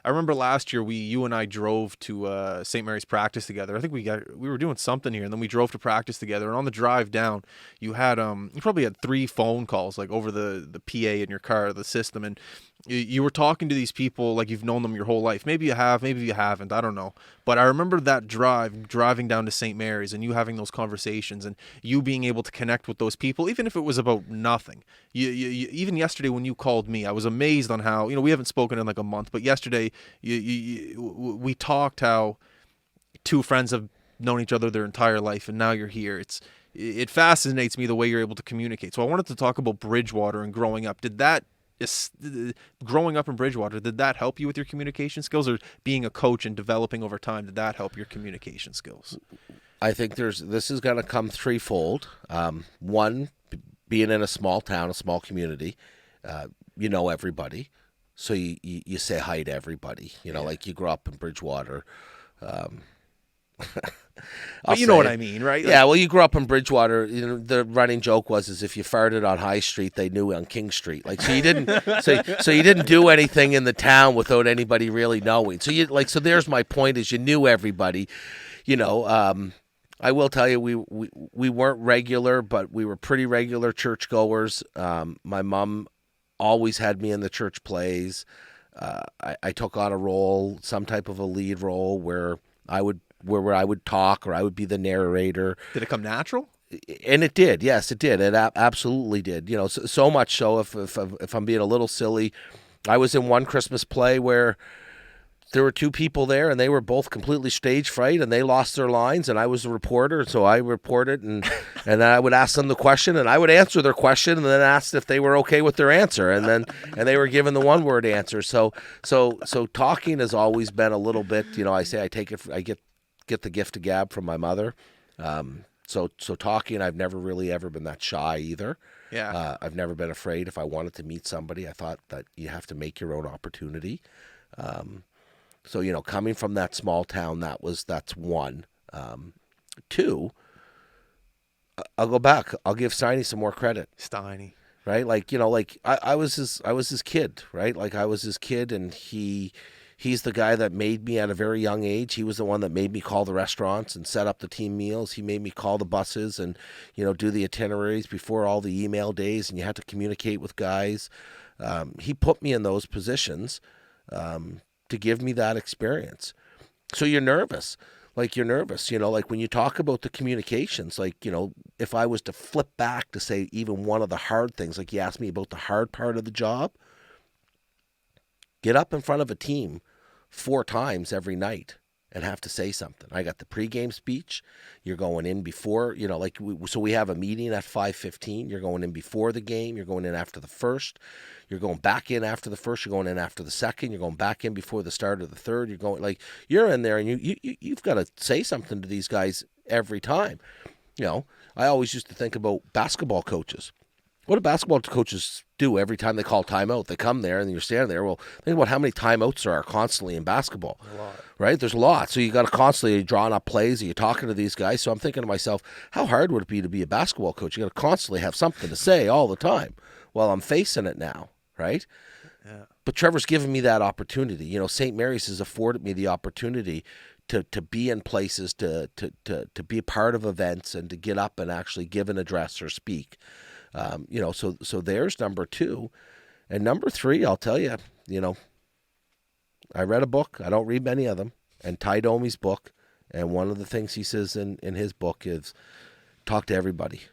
I remember last year you and I drove to St. Mary's practice together. I think we were doing something here, and then we drove to practice together. And on the drive down, you probably had 3 phone calls, like, over the PA in your car, the system, and you were talking to these people like you've known them your whole life. Maybe you have, maybe you haven't. I don't know. But I remember that driving down to St. Mary's, and you having those conversations, and you being able to connect with those people, even if it was about nothing. You even yesterday when you called me, I was amazed on how, we haven't spoken in like a month, but yesterday we talked how 2 friends have known each other their entire life, and now you're here. It fascinates me the way you're able to communicate. So I wanted to talk about Bridgewater and growing up. Growing up in Bridgewater, did that help you with your communication skills, or being a coach and developing over time, did that help your communication skills? I think this is going to come threefold. One, being in a small town, a small community, everybody. So you say hi to everybody, like you grew up in Bridgewater. But you know what I mean, right? Yeah, well, you grew up in Bridgewater. The running joke was if you farted on High Street, they knew on King Street. Like, so you didn't, so you didn't do anything in the town without anybody really knowing. So there's my point: is you knew everybody. I will tell you, we weren't regular, but we were pretty regular churchgoers. My mom always had me in the church plays. I took on a role, some type of a lead role, where I would talk, or I would be the narrator. Did it come natural? And it did. Yes, it did. It absolutely did. So much so, if I'm being a little silly, I was in one Christmas play where there were 2 people there, and they were both completely stage fright, and they lost their lines, and I was the reporter, so I reported, and I would ask them the question, and I would answer their question, and then ask if they were okay with their answer, and they were given the one-word answer. So talking has always been a little bit, I get the gift of gab from my mother. So talking, I've never really ever been that shy either. Yeah. I've never been afraid. If I wanted to meet somebody, I thought that you have to make your own opportunity. So, coming from that small town, that's one. 2, I'll go back. I'll give Steiny some more credit. Steiny. right? Like, like I was his kid, right? Like I was his kid, and he's the guy that made me at a very young age. He was the one that made me call the restaurants and set up the team meals. He made me call the buses and, do the itineraries before all the email days, and you had to communicate with guys. He put me in those positions to give me that experience. So you're nervous. Like you're nervous, like when you talk about the communications, like, if I was to flip back to say even one of the hard things, like you asked me about the hard part of the job, get up in front of a team 4 times every night and have to say something. I got the pregame speech. You're going in before, so we have a meeting at 5:15. You're going in before the game. You're going in after the first. You're going back in after the first. You're going in after the second. You're going back in before the start of the third. You're in there, and you've got to say something to these guys every time. I always used to think about basketball coaches. What do basketball coaches do every time they call timeout? They come there and you're standing there. Well, think about how many timeouts there are constantly in basketball. A lot. Right? There's a lot. So you got to constantly drawing up plays. Are you talking to these guys? So I'm thinking to myself, how hard would it be to be a basketball coach? You got to constantly have something to say all the time. Well, I'm facing it now, right? Yeah. But Trevor's given me that opportunity. St. Mary's has afforded me the opportunity to be in places, to be a part of events, and to get up and actually give an address or speak. So there's number 2. And number 3, I'll tell you, I read a book. I don't read many of them. And Ty Domi's book. And one of the things he says in his book is talk to everybody.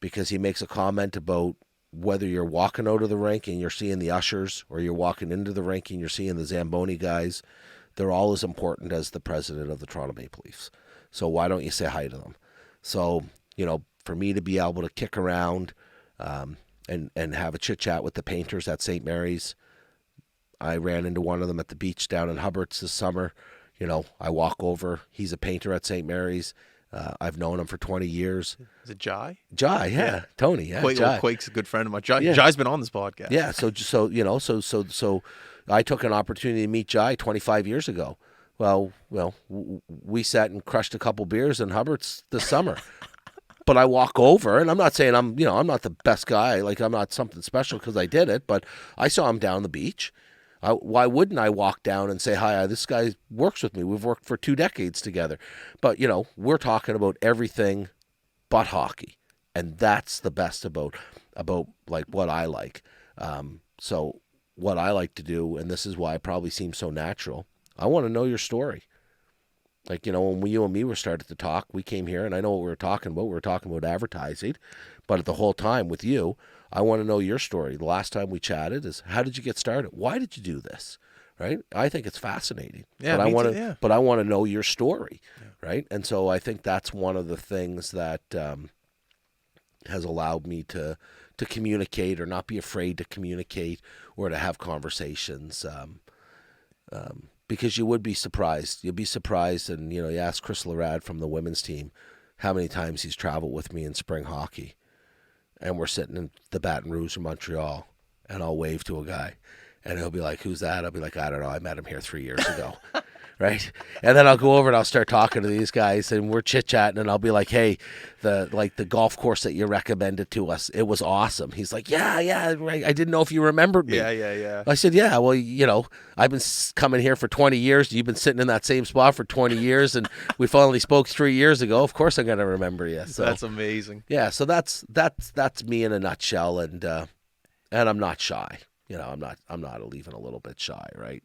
Because he makes a comment about whether you're walking out of the rink and you're seeing the ushers, or you're walking into the rink and you're seeing the Zamboni guys, they're all as important as the president of the Toronto Maple Leafs. So why don't you say hi to them? So, for me to be able to kick around and have a chit-chat with the painters at St. Mary's. I ran into one of them at the beach down in Hubbard's this summer. I walk over. He's a painter at St. Mary's. I've known him for 20 years. Is it Jai? Jai, yeah. Tony, yeah. Jai. Quake's a good friend of mine. Jai's been on this podcast. Yeah, so I took an opportunity to meet Jai 25 years ago. Well, we sat and crushed a couple beers in Hubbard's this summer. But I walk over, and I'm not saying I'm not the best guy. Like, I'm not something special because I did it, but I saw him down the beach. Why wouldn't I walk down and say, hi, this guy works with me. We've worked for 2 decades together. But, we're talking about everything but hockey. And that's the best about like what I like. So what I like to do, and this is why it probably seems so natural, I want to know your story. Like, when you and me were started to talk, we came here, and I know what we were talking about. We were talking about advertising. But the whole time with you, I want to know your story. The last time we chatted is, how did you get started? Why did you do this? Right? I think it's fascinating. Yeah, but I want to know your story. Yeah. Right? And so I think that's one of the things that has allowed me to communicate, or not be afraid to communicate, or to have conversations. Because you would be surprised. You'd be surprised, and you ask Chris Larad from the women's team how many times he's traveled with me in spring hockey, and we're sitting in the Baton Rouge in Montreal, and I'll wave to a guy, and he'll be like, "Who's that?" I'll be like, "I don't know. I met him here 3 years ago." Right? And then I'll go over and I'll start talking to these guys, and we're chit-chatting, and I'll be like, hey, the golf course that you recommended to us, it was awesome. He's like, yeah, right. I didn't know if you remembered me. Yeah. I said, yeah, well, I've been coming here for 20 years. You've been sitting in that same spot for 20 years, and we finally spoke 3 years ago. Of course I'm going to remember you. So that's amazing. Yeah, so that's me in a nutshell, and I'm not shy. I'm not even a little bit shy, right?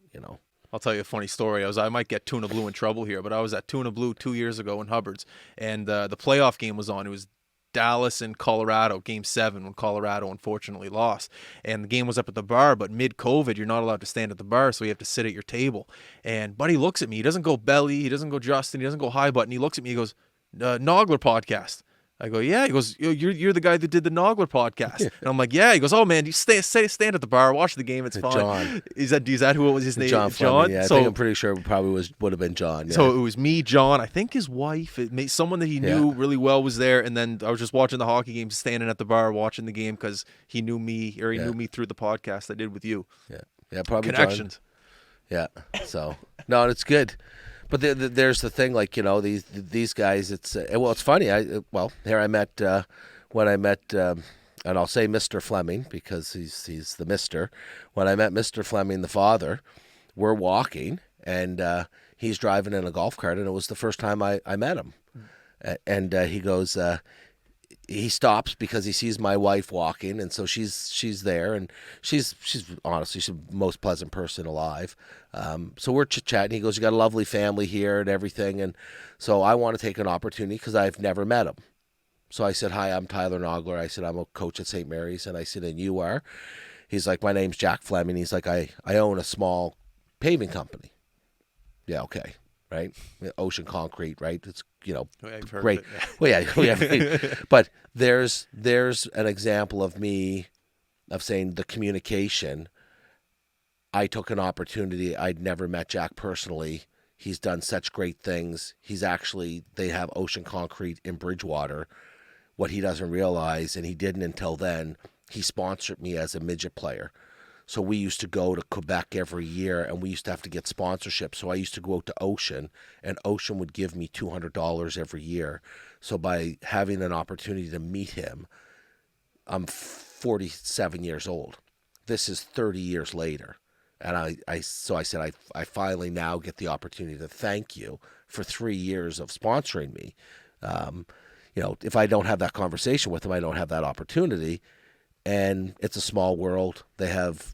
I'll tell you a funny story. I might get Tuna Blue in trouble here, but I was at Tuna Blue 2 years ago in Hubbard's, and the playoff game was on. It was Dallas and Colorado, Game 7, when Colorado unfortunately lost. And the game was up at the bar, but mid-COVID, you're not allowed to stand at the bar, so you have to sit at your table. And Buddy looks at me. He doesn't go Belly. He doesn't go Justin. He doesn't go High Button. He looks at me. He goes, Naugler podcast. I go, yeah. He goes, you're the guy that did the Naugler podcast. And I'm like, yeah. He goes, oh man, you stand at the bar, watch the game, it's fine. John. Is that who it was? His name? John. John. Yeah, I think I'm pretty sure it probably would have been John. Yeah. So it was me, John. I think his wife, someone that he knew really well was there, and then I was just watching the hockey game, standing at the bar watching the game because he knew me, or he knew me through the podcast I did with you. Yeah, probably connections. John. Yeah. So no, it's good. But there's the thing, like, these guys. It's funny. Here I met when I met and I'll say Mr. Fleming because he's the Mister. When I met Mr. Fleming, the father, we're walking, and he's driving in a golf cart, and it was the first time I met him. And he goes, he stops because he sees my wife walking, and so she's there, and she's honestly she's the most pleasant person alive. So we're chit-chatting. He goes, "You got a lovely family here and everything," and so I want to take an opportunity because I've never met him. So I said, "Hi, I'm Tyler Naugler." I said, "I'm a coach at St. Mary's," and I said, "And you are?" He's like, "My name's Jack Fleming." He's like, I own a small paving company." Yeah, okay, right? Ocean Concrete, right? It's, I've heard great. of it, Well, yeah. But there's an example of me of saying the communication. I took an opportunity. I'd never met Jack personally. He's done such great things. They have Ocean Concrete in Bridgewater. What he doesn't realize, and he didn't until then, he sponsored me as a midget player. So we used to go to Quebec every year, and we used to have to get sponsorship. So I used to go out to Ocean, and Ocean would give me $200 every year. So by having an opportunity to meet him, I'm 47 years old. This is 30 years later. And I said, I finally now get the opportunity to thank you for 3 years of sponsoring me. If I don't have that conversation with him, I don't have that opportunity. And it's a small world. They have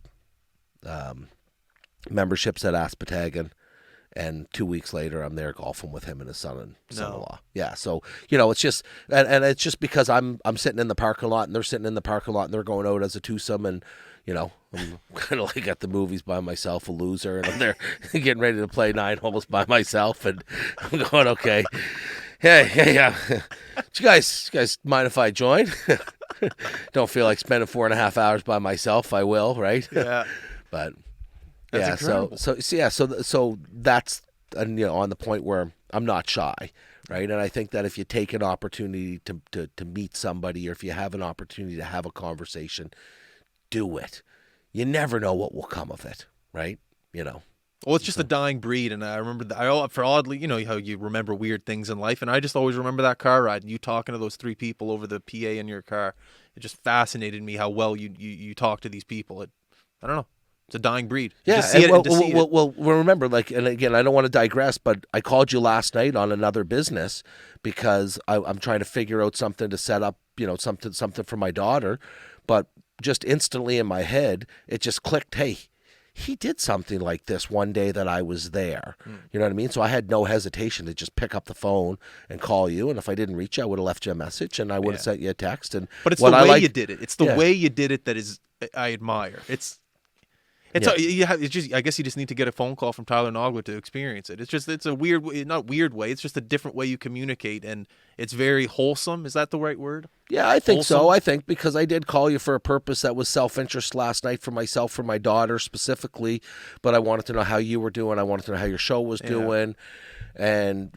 memberships at Aspatagon, and 2 weeks later, I'm there golfing with him and his son-in-law. Yeah, so it's just, and it's just because I'm sitting in the parking lot, and they're sitting in the parking lot, and they're going out as a twosome, and I'm kind of like at the movies by myself, a loser, and I'm there getting ready to play 9 holes by myself, and I'm going, okay, yeah. Do you guys mind if I join? Don't feel like spending 4.5 hours by myself. I will, right? Yeah. But That's incredible. so that's on the point where I'm not shy, right? And I think that if you take an opportunity to meet somebody, or if you have an opportunity to have a conversation, do it. You never know what will come of it, right? Well, it's just a dying breed, and I remember for oddly, how you remember weird things in life, and I just always remember that car ride and you talking to those 3 people over the PA in your car. It just fascinated me how well you talk to these people. I don't know. It's a dying breed. Yeah, Just see it and to see it. well, remember, and again, I don't want to digress, but I called you last night on another business because I'm trying to figure out something to set up, something for my daughter, but just instantly in my head, it just clicked, hey, he did something like this one day that I was there. You know what I mean? So I had no hesitation to just pick up the phone and call you. And if I didn't reach you, I would have left you a message, and I would have sent you a text. But it's the way you did it. It's the way you did it that I admire. I guess you just need to get a phone call from Tyler Naugler to experience it. It's a weird, not weird way. It's just a different way you communicate, and it's very wholesome. Is that the right word? Yeah, I think Wholesome? so. I think because I did call you for a purpose that was self-interest last night for myself, for my daughter specifically, but I wanted to know how you were doing. I wanted to know how your show was doing, and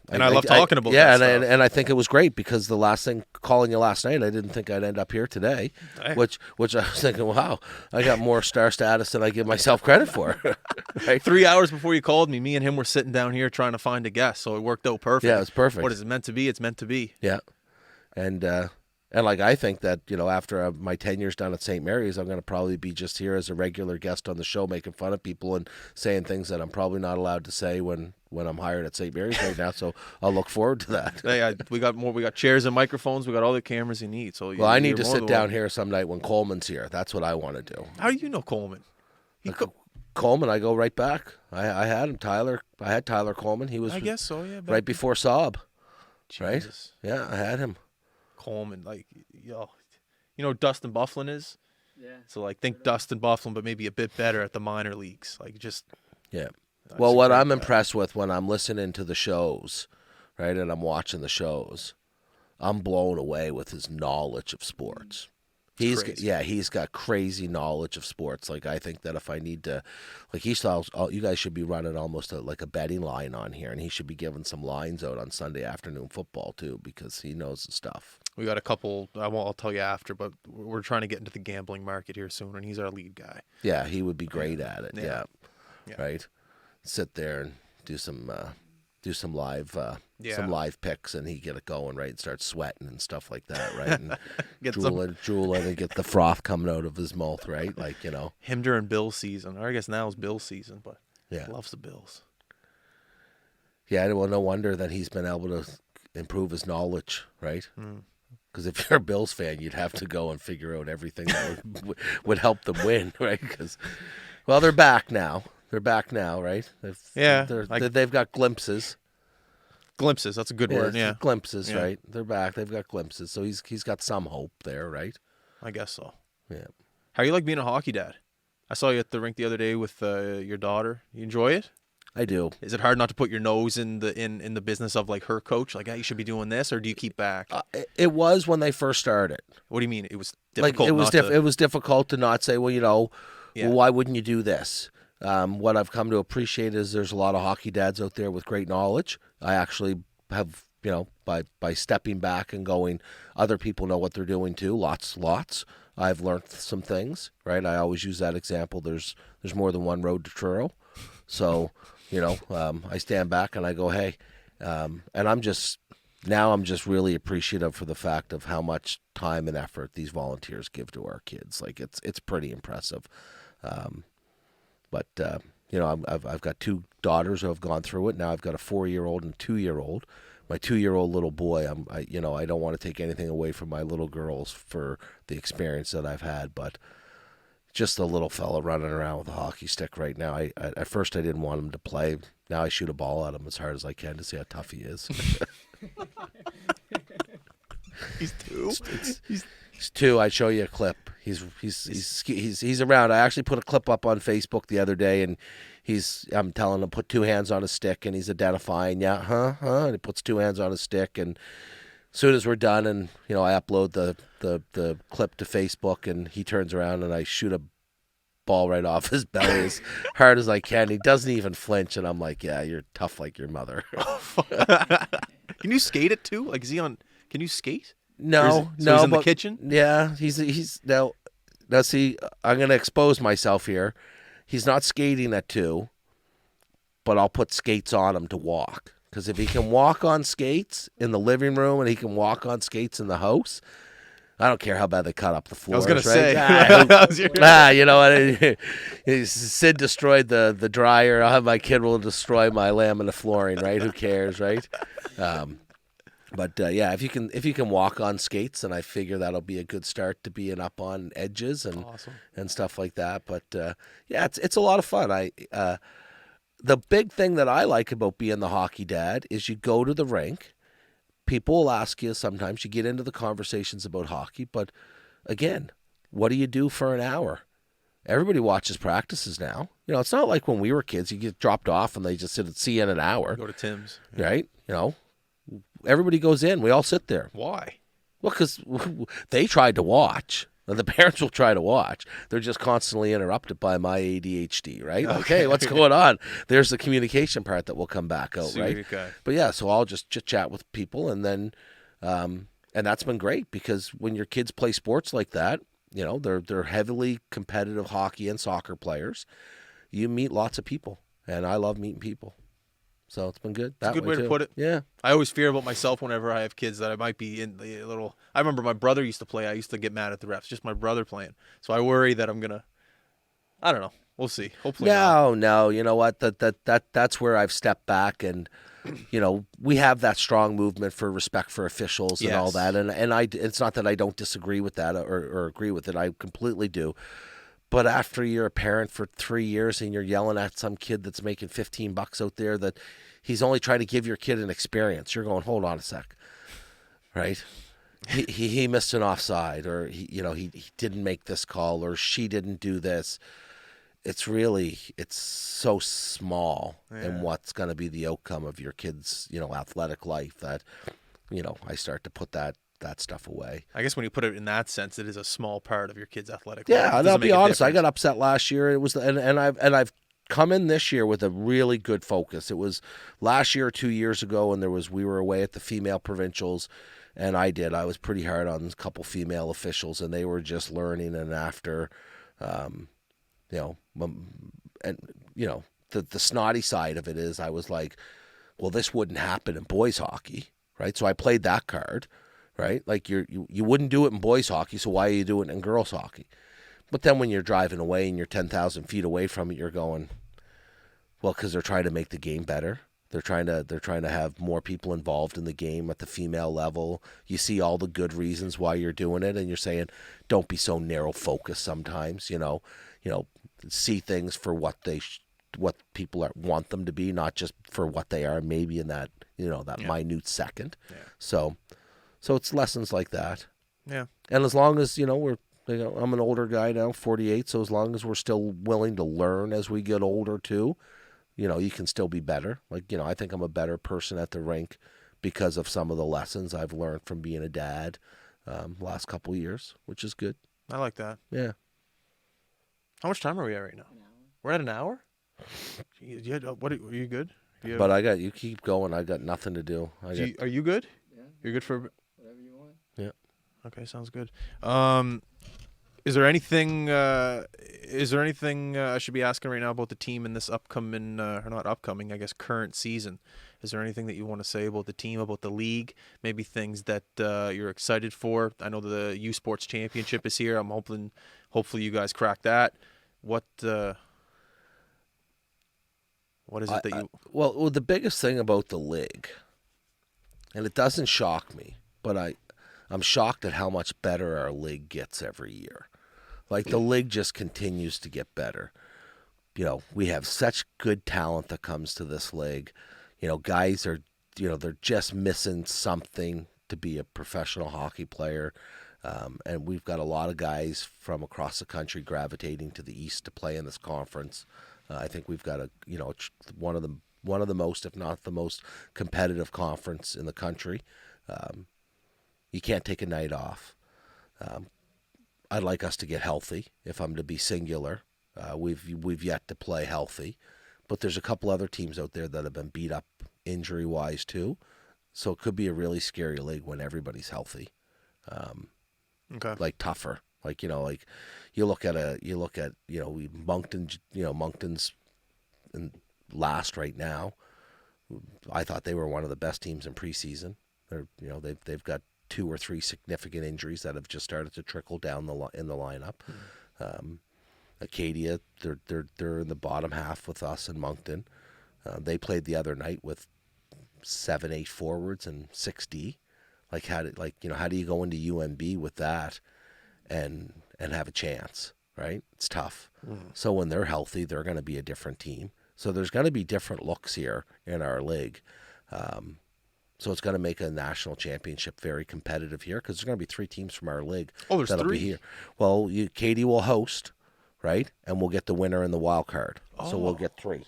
And I love talking about that yeah, stuff. and I think it was great because the last thing calling you last night, I didn't think I'd end up here today, which I was thinking, wow, I got more star status than I give myself credit for. Right? 3 hours before you called me and him were sitting down here trying to find a guest, so it worked out perfect. Yeah, it was perfect. What is it meant to be? It's meant to be. Yeah, and I think that after my 10 years down at St. Mary's, I'm going to probably be just here as a regular guest on the show, making fun of people and saying things that I'm probably not allowed to say when I'm hired at St. Mary's right now. So I'll look forward to that. Hey, we got more. We got chairs and microphones. We got all the cameras you need. So I need to sit down here some night when Coleman's here. That's what I want to do. How do you know Coleman? Coleman, I go right back. I had him, Tyler. I had Tyler Coleman. He was, I guess so. Yeah. right before Saab. Right? Jesus. Yeah, I had him. Coleman, you know who Dustin Bufflin is? Yeah. So think Dustin Bufflin, but maybe a bit better at the minor leagues. Yeah. Well, what I'm impressed with when I'm listening to the shows, right, and I'm watching the shows, I'm blown away with his knowledge of sports. He's got crazy knowledge of sports. I think that if I need to, you guys should be running almost like a betting line on here, and he should be giving some lines out on Sunday afternoon football too, because he knows the stuff. We got a couple. I'll tell you after, but we're trying to get into the gambling market here soon, and he's our lead guy. Yeah, he would be great at it. Yeah. Yeah. Right. Sit there and do some do some live picks, and he get it going, right, and start sweating and stuff like that, right, and drooling and get the froth coming out of his mouth, right, like, him during Bills season, or I guess now is Bills season, but yeah, loves the Bills. Yeah, well, no wonder that he's been able to improve his knowledge, right? Because if you're a Bills fan, you'd have to go and figure out everything that would help them win, right? Because, well, they're back now. Right? They've got glimpses. Glimpses, that's a good word, yeah. Glimpses, yeah. Right? They're back. They've got glimpses. So he's got some hope there, right? I guess so. Yeah. How you like being a hockey dad? I saw you at the rink the other day with your daughter. You enjoy it? I do. Is it hard not to put your nose in the business of like her coach? Like, hey, you should be doing this, or do you keep back? It was when they first started. What do you mean? It was difficult. It was difficult to not say, well, Yeah. well, why wouldn't you do this? What I've come to appreciate is there's a lot of hockey dads out there with great knowledge. I actually have, by stepping back and going, other people know what they're doing too. Lots. I've learned some things, right? I always use that example. There's more than one road to Truro, so. I stand back and I go, hey, and I'm just really appreciative for the fact of how much time and effort these volunteers give to our kids. Like it's pretty impressive. But I've got two daughters who have gone through it. Now I've got a 4-year-old and a 2-year-old. My 2-year-old little boy, I don't want to take anything away from my little girls for the experience that I've had, but just a little fella running around with a hockey stick right now. At first I didn't want him to play. Now I shoot a ball at him as hard as I can to see how tough he is. He's 2. He's 2. I'd show you a clip. He's around. I actually put a clip up on Facebook the other day, and I'm telling him put 2 hands on his stick, and he's identifying. Yeah, and he puts 2 hands on his stick, and as soon as we're done, and I upload the clip to Facebook, and he turns around and I shoot a ball right off his belly as hard as I can. He doesn't even flinch, and I'm like, yeah, you're tough like your mother. Can you skate it too? Like, is he on? Can you skate? No, he's in the kitchen. Yeah, he's now. See, I'm gonna expose myself here. He's not skating at 2, but I'll put skates on him to walk. Because if he can walk on skates in the living room and he can walk on skates in the house, I don't care how bad they cut up the floors. I was going to say. You know what? Sid destroyed the dryer. I'll have my kid will destroy my laminate flooring, right? Who cares, right? If you can walk on skates, and I figure that'll be a good start to being up on edges and Awesome. and stuff like that. But it's a lot of fun. The big thing that I like about being the hockey dad is you go to the rink. People will ask you sometimes, you get into the conversations about hockey, but again, what do you do for an hour? Everybody watches practices now. It's not like when we were kids, you get dropped off and they just sit and see you in an hour. Go to Tim's. Right? Everybody goes in. We all sit there. Why? Well, because they tried to watch. And the parents will try to watch. They're just constantly interrupted by my ADHD, right? Okay, what's going on? There's the communication part that will come back out, right? Okay. But yeah, so I'll just chit-chat with people, and then, and that's been great because when your kids play sports like that, they're heavily competitive hockey and soccer players. You meet lots of people, and I love meeting people. So it's been good. That's a good way to put it. Yeah. I always fear about myself whenever I have kids that I might be in the little. I remember my brother used to play. I used to get mad at the refs. Just my brother playing. So I worry that I'm gonna. I don't know. We'll see. Hopefully. No. You know what? That's where I've stepped back, and we have that strong movement for respect for officials and all that. And it's not that I don't disagree with that or agree with it. I completely do. But after you're a parent for 3 years and you're yelling at some kid that's making $15 out there that he's only trying to give your kid an experience, you're going, hold on a sec, right? He missed an offside, or he didn't make this call, or she didn't do this. It's so small in what's going to be the outcome of your kid's athletic life that I start to put that stuff away. I guess when you put it in that sense, it is a small part of your kid's athletic life. Yeah, and I'll be honest. I got upset last year. It was, and I've come in this year with a really good focus. It was last year or 2 years ago, and we were away at the female provincials, and I was pretty hard on a couple female officials, and they were just learning. And after, the snotty side of it is, I was like, well, this wouldn't happen in boys hockey, right? So I played that card, right? Like you wouldn't do it in boys hockey, so why are you doing it in girls hockey? But then when you're driving away and you're 10,000 feet away from it, you're going, well, because they're trying to make the game better. They're trying to have more people involved in the game at the female level. You see all the good reasons why you're doing it, and you're saying, don't be so narrow focused sometimes. See things for what what people want them to be, not just for what they are. Maybe in that minute second. Yeah. So it's lessons like that. Yeah. And as long as I'm an older guy now, 48. So as long as we're still willing to learn as we get older too. You can still be better. I think I'm a better person at the rink because of some of the lessons I've learned from being a dad last couple of years, which is good. I like that. Yeah. How much time are we at right now? We're at an hour? Are you good? But you keep going. I got nothing to do. Are you good? Yeah. You're good for... Whatever you want. Yeah. Okay, sounds good. Is there anything I should be asking right now about the team in this upcoming, or not upcoming, I guess current season? Is there anything that you want to say about the team, about the league? Maybe things that you're excited for? I know the U Sports Championship is here. I'm hopefully you guys crack that. What is it that you... Well, the biggest thing about the league, and it doesn't shock me, but I'm shocked at how much better our league gets every year. The league just continues to get better. We have such good talent that comes to this league. Guys are, they're just missing something to be a professional hockey player. And we've got a lot of guys from across the country gravitating to the East to play in this conference. I think we've got one of the most, if not the most competitive conference in the country. You can't take a night off. I'd like us to get healthy. If I'm to be singular, we've yet to play healthy, but there's a couple other teams out there that have been beat up injury wise too. So it could be a really scary league when everybody's healthy. Okay. Tougher. You look at Moncton's in last right now. I thought they were one of the best teams in preseason. They've got 2 or 3 significant injuries that have just started to trickle down in the lineup. Acadia, they're in the bottom half with us and Moncton. They played the other night with 7-8 forwards and 6D. How do you go into UMB with that and have a chance, right? It's tough. So when they're healthy, they're going to be a different team. So there's going to be different looks here in our league. So it's going to make a national championship very competitive here because there's going to be 3 teams from our league that'll 3? be here. Well, Katie will host, right? And we'll get the winner in the wild card. So we'll get 3.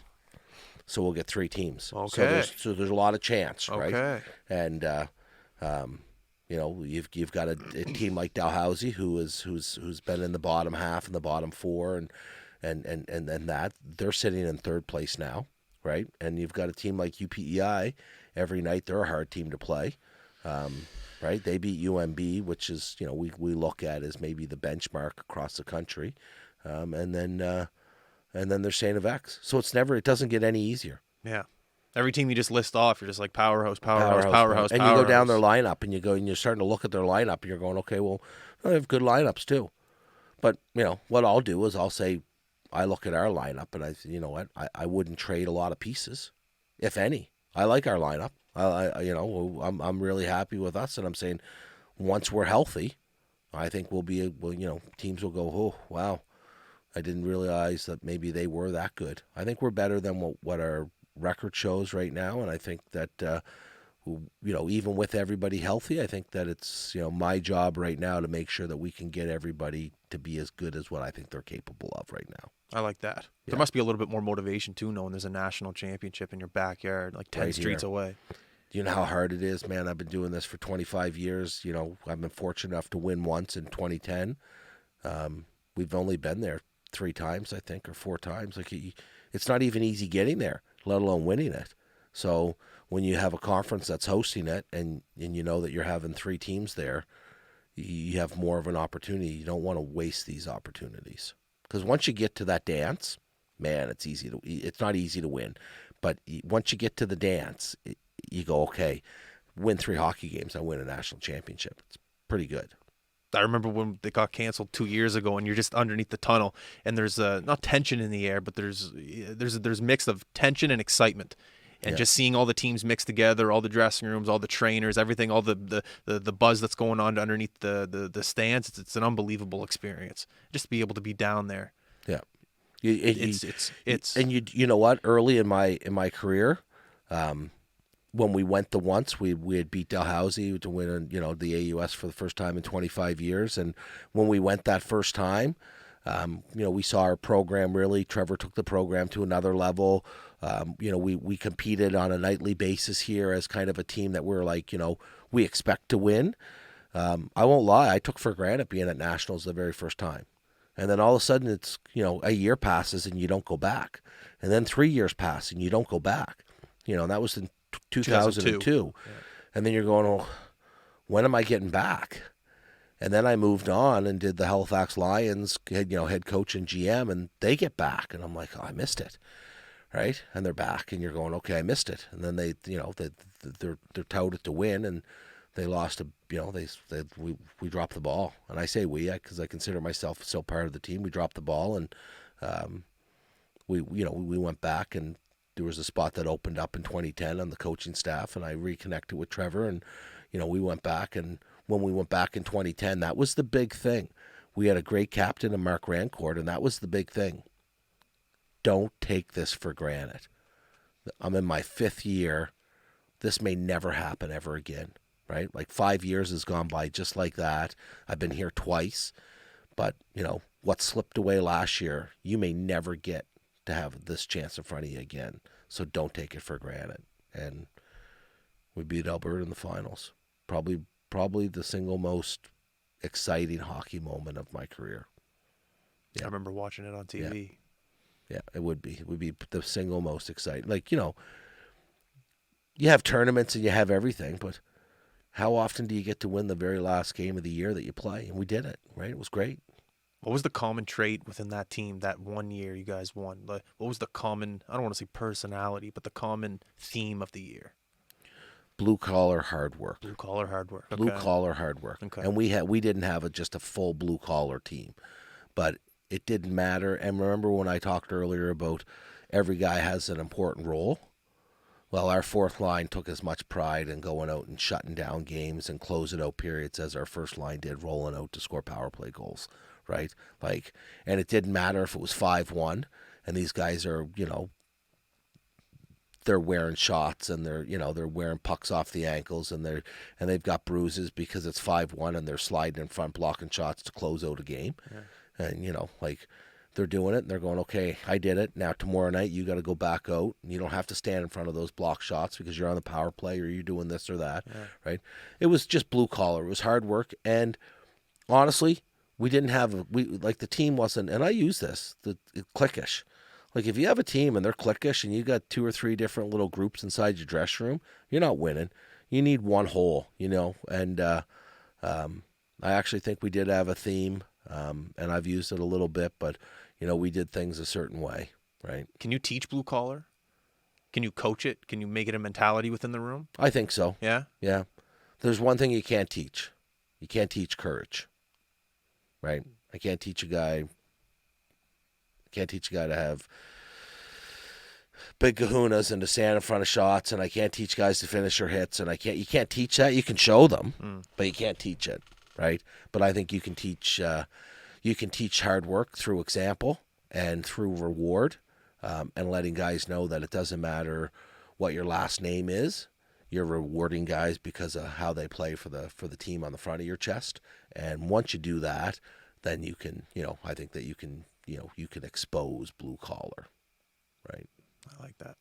So we'll get 3 teams. Okay. So there's a lot of chance, right? Okay. And you've got a team like Dalhousie who's been in the bottom half and the bottom 4 and that they're sitting in 3rd place now, right? And you've got a team like UPEI. Every night they're a hard team to play, right? They beat UMB, which is we look at as maybe the benchmark across the country, and then there's St. FX. So it doesn't get any easier. Yeah. Every team you just list off, you're just like powerhouse. And you go down their lineup, and you're starting to look at their lineup, and you're going, okay, well, they have good lineups too. But what I'll do is I'll say, I look at our lineup, and I say, you know what, I wouldn't trade a lot of pieces, if any. I like our lineup. I'm really happy with us, and I'm saying, once we're healthy, I think teams will go, oh wow, I didn't realize that maybe they were that good. I think we're better than what our record shows right now, and I think that even with everybody healthy, I think that it's my job right now to make sure that we can get everybody to be as good as what I think they're capable of right now. I like that. Yeah. There must be a little bit more motivation too, knowing there's a national championship in your backyard, like 10 Right streets here. away. You know how hard it is, man. I've been doing this for 25 years. I've been fortunate enough to win once in 2010. We've only been there 3 times, I think, or 4 times. It's not even easy getting there, let alone winning it. So when you have a conference that's hosting it and you know that you're having 3 teams there, you have more of an opportunity. You don't want to waste these opportunities. Because once you get to that dance, man, it's not easy to win. But once you get to the dance, you go, okay, win 3 hockey games, I win a national championship. It's pretty good. I remember when they got canceled 2 years ago, and you're just underneath the tunnel, and there's not tension in the air, but there's mix of tension and excitement, and just seeing all the teams mixed together, all the dressing rooms, all the trainers, everything, all the buzz that's going on underneath the stands. It's an unbelievable experience just to be able to be down there. Yeah, It's and you know what? Early in my career, when we went the once, we had beat Dalhousie to win, the AUS for the first time in 25 years. And when we went that first time, we saw our program really. Trevor took the program to another level. We competed on a nightly basis here as kind of a team that we're like, we expect to win. I won't lie, I took for granted being at Nationals the very first time. And then all of a sudden it's, a year passes and you don't go back. And then 3 years pass and you don't go back. And that was in 2002. Yeah. And then you're going, oh, when am I getting back? And then I moved on and did the Halifax Lions, head coach and GM, and they get back. And I'm like, oh, I missed it. Right? And they're back and you're going, okay, I missed it. And then they're touted to win, and they lost we dropped the ball. And I say we, because I consider myself still part of the team. We dropped the ball, and we went back, and there was a spot that opened up in 2010 on the coaching staff, and I reconnected with Trevor, and we went back. And when we went back in 2010, that was the big thing. We had a great captain in Mark Rancourt, and that was the big thing. Don't take this for granted. I'm in my 5th year. This may never happen ever again, right? Like 5 years has gone by just like that. I've been here twice, but what slipped away last year, you may never get to have this chance in front of you again. So don't take it for granted. And we beat Alberta in the finals. Probably the single most exciting hockey moment of my career. Yeah. I remember watching it on TV. Yeah, it would be. It would be the single most exciting. Like, you have tournaments and you have everything, but how often do you get to win the very last game of the year that you play? And we did it, right? It was great. What was the common trait within that team that one year you guys won? What was the common, I don't want to say personality, but the common theme of the year? Blue-collar hard work. Blue-collar hard work. Okay. Blue-collar hard work. Okay. And we didn't have just a full blue-collar team, but it didn't matter. And remember when I talked earlier about every guy has an important role? Well, our fourth line took as much pride in going out and shutting down games and closing out periods as our first line did rolling out to score power play goals, right? And it didn't matter if it was 5-1 and these guys are, they're wearing shots and they're wearing pucks off the ankles and they've got bruises because it's 5-1 and they're sliding in front blocking shots to close out a game. Yeah. And, they're doing it and they're going, okay, I did it. Now tomorrow night you got to go back out and you don't have to stand in front of those block shots because you're on the power play or you're doing this or that, right? It was just blue collar. It was hard work. And honestly, we didn't have, the team wasn't, and I use this, cliquish. Like if you have a team and they're cliquish and you got 2 or 3 different little groups inside your dressing room, you're not winning. You need one whole, and I actually think we did have a theme. And I've used it a little bit, but, we did things a certain way, right? Can you teach blue collar? Can you coach it? Can you make it a mentality within the room? I think so. Yeah? Yeah. There's one thing you can't teach. You can't teach courage, right? I can't teach a guy to have big kahunas and to stand in front of shots, and I can't teach guys to finish their hits, and you can't teach that. You can show them, but you can't teach it. Right, but I think you can teach hard work through example and through reward, and letting guys know that it doesn't matter what your last name is. You're rewarding guys because of how they play for the team on the front of your chest. And once you do that, then you can, I think that you can expose blue collar, right? I like that.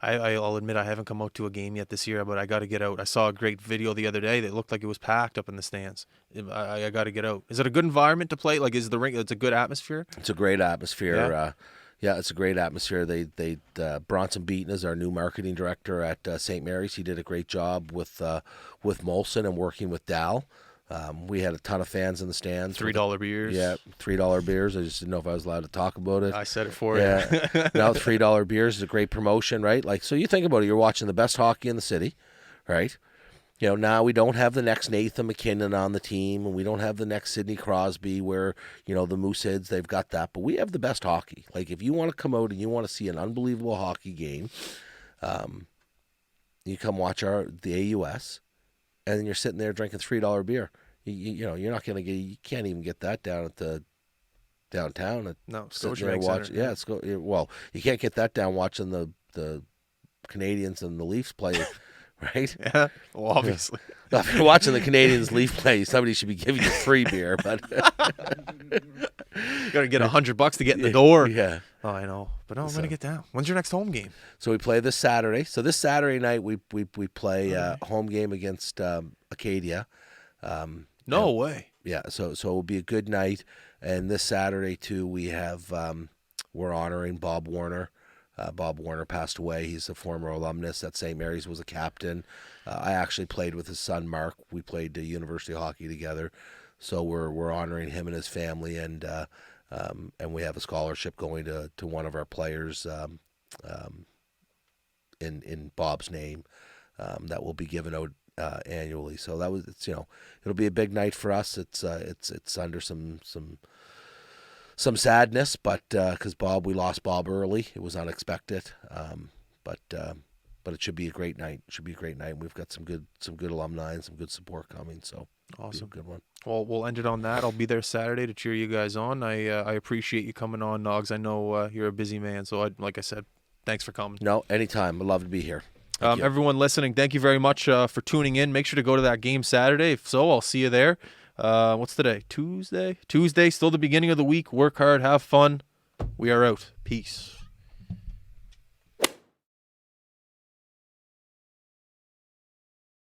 I'll admit I haven't come out to a game yet this year, but I got to get out. I saw a great video the other day that looked like it was packed up in the stands. I got to get out. Is it a good environment to play? Like, is the rink? It's a good atmosphere. It's a great atmosphere. Yeah, it's a great atmosphere. They Bronson Beaton is our new marketing director at St. Mary's. He did a great job with Molson and working with Dal. We had a ton of fans in the stands. $3 beers. Yeah, $3 beers. I just didn't know if I was allowed to talk about it. I said it for you. Now $3 beers is a great promotion, right? Like, so you think about it. You're watching the best hockey in the city, right? You know, now we don't have the next Nathan McKinnon on the team, and we don't have the next Sidney Crosby where, you know, the Mooseheads, they've got that. But we have the best hockey. Like, if you want to come out and you want to see an unbelievable hockey game, you come watch the AUS, and then you're sitting there drinking $3 beer. You know, you're not going to get, you can't even get that down at the downtown. No, Scotiabank Center. Yeah, well, you can't get that down watching the Canadians and the Leafs play. Right? Yeah. Well, obviously. If you're watching the Canadians Leaf play, somebody should be giving you free beer, but You got to get $100 to get in the door. Yeah. Oh, I know. But no, I'm going to get down. When's your next home game? So we play this Saturday. So this Saturday night we play home game against Acadia. No way. Yeah. So it'll be a good night. And this Saturday too, we have we're honoring Bob Warner. Bob Warner passed away. He's a former alumnus at St. Mary's, was a captain. I actually played with his son, Mark. We played university hockey together. So we're honoring him and his family, and we have a scholarship going to one of our players in Bob's name that will be given out annually. So it'll be a big night for us. It's under some sadness, but because we lost Bob early, it was unexpected. But it should be a great night. It should be a great night. We've got some good alumni and some good support coming. So awesome, good one. Well, we'll end it on that. I'll be there Saturday to cheer you guys on. I appreciate you coming on, Nogs. I know you're a busy man, so like I said, thanks for coming. No, anytime. I'd love to be here. Everyone listening, thank you very much for tuning in. Make sure to go to that game Saturday. If so, I'll see you there. What's today? Tuesday? Still the beginning of the week. Work hard, have fun. We are out. Peace.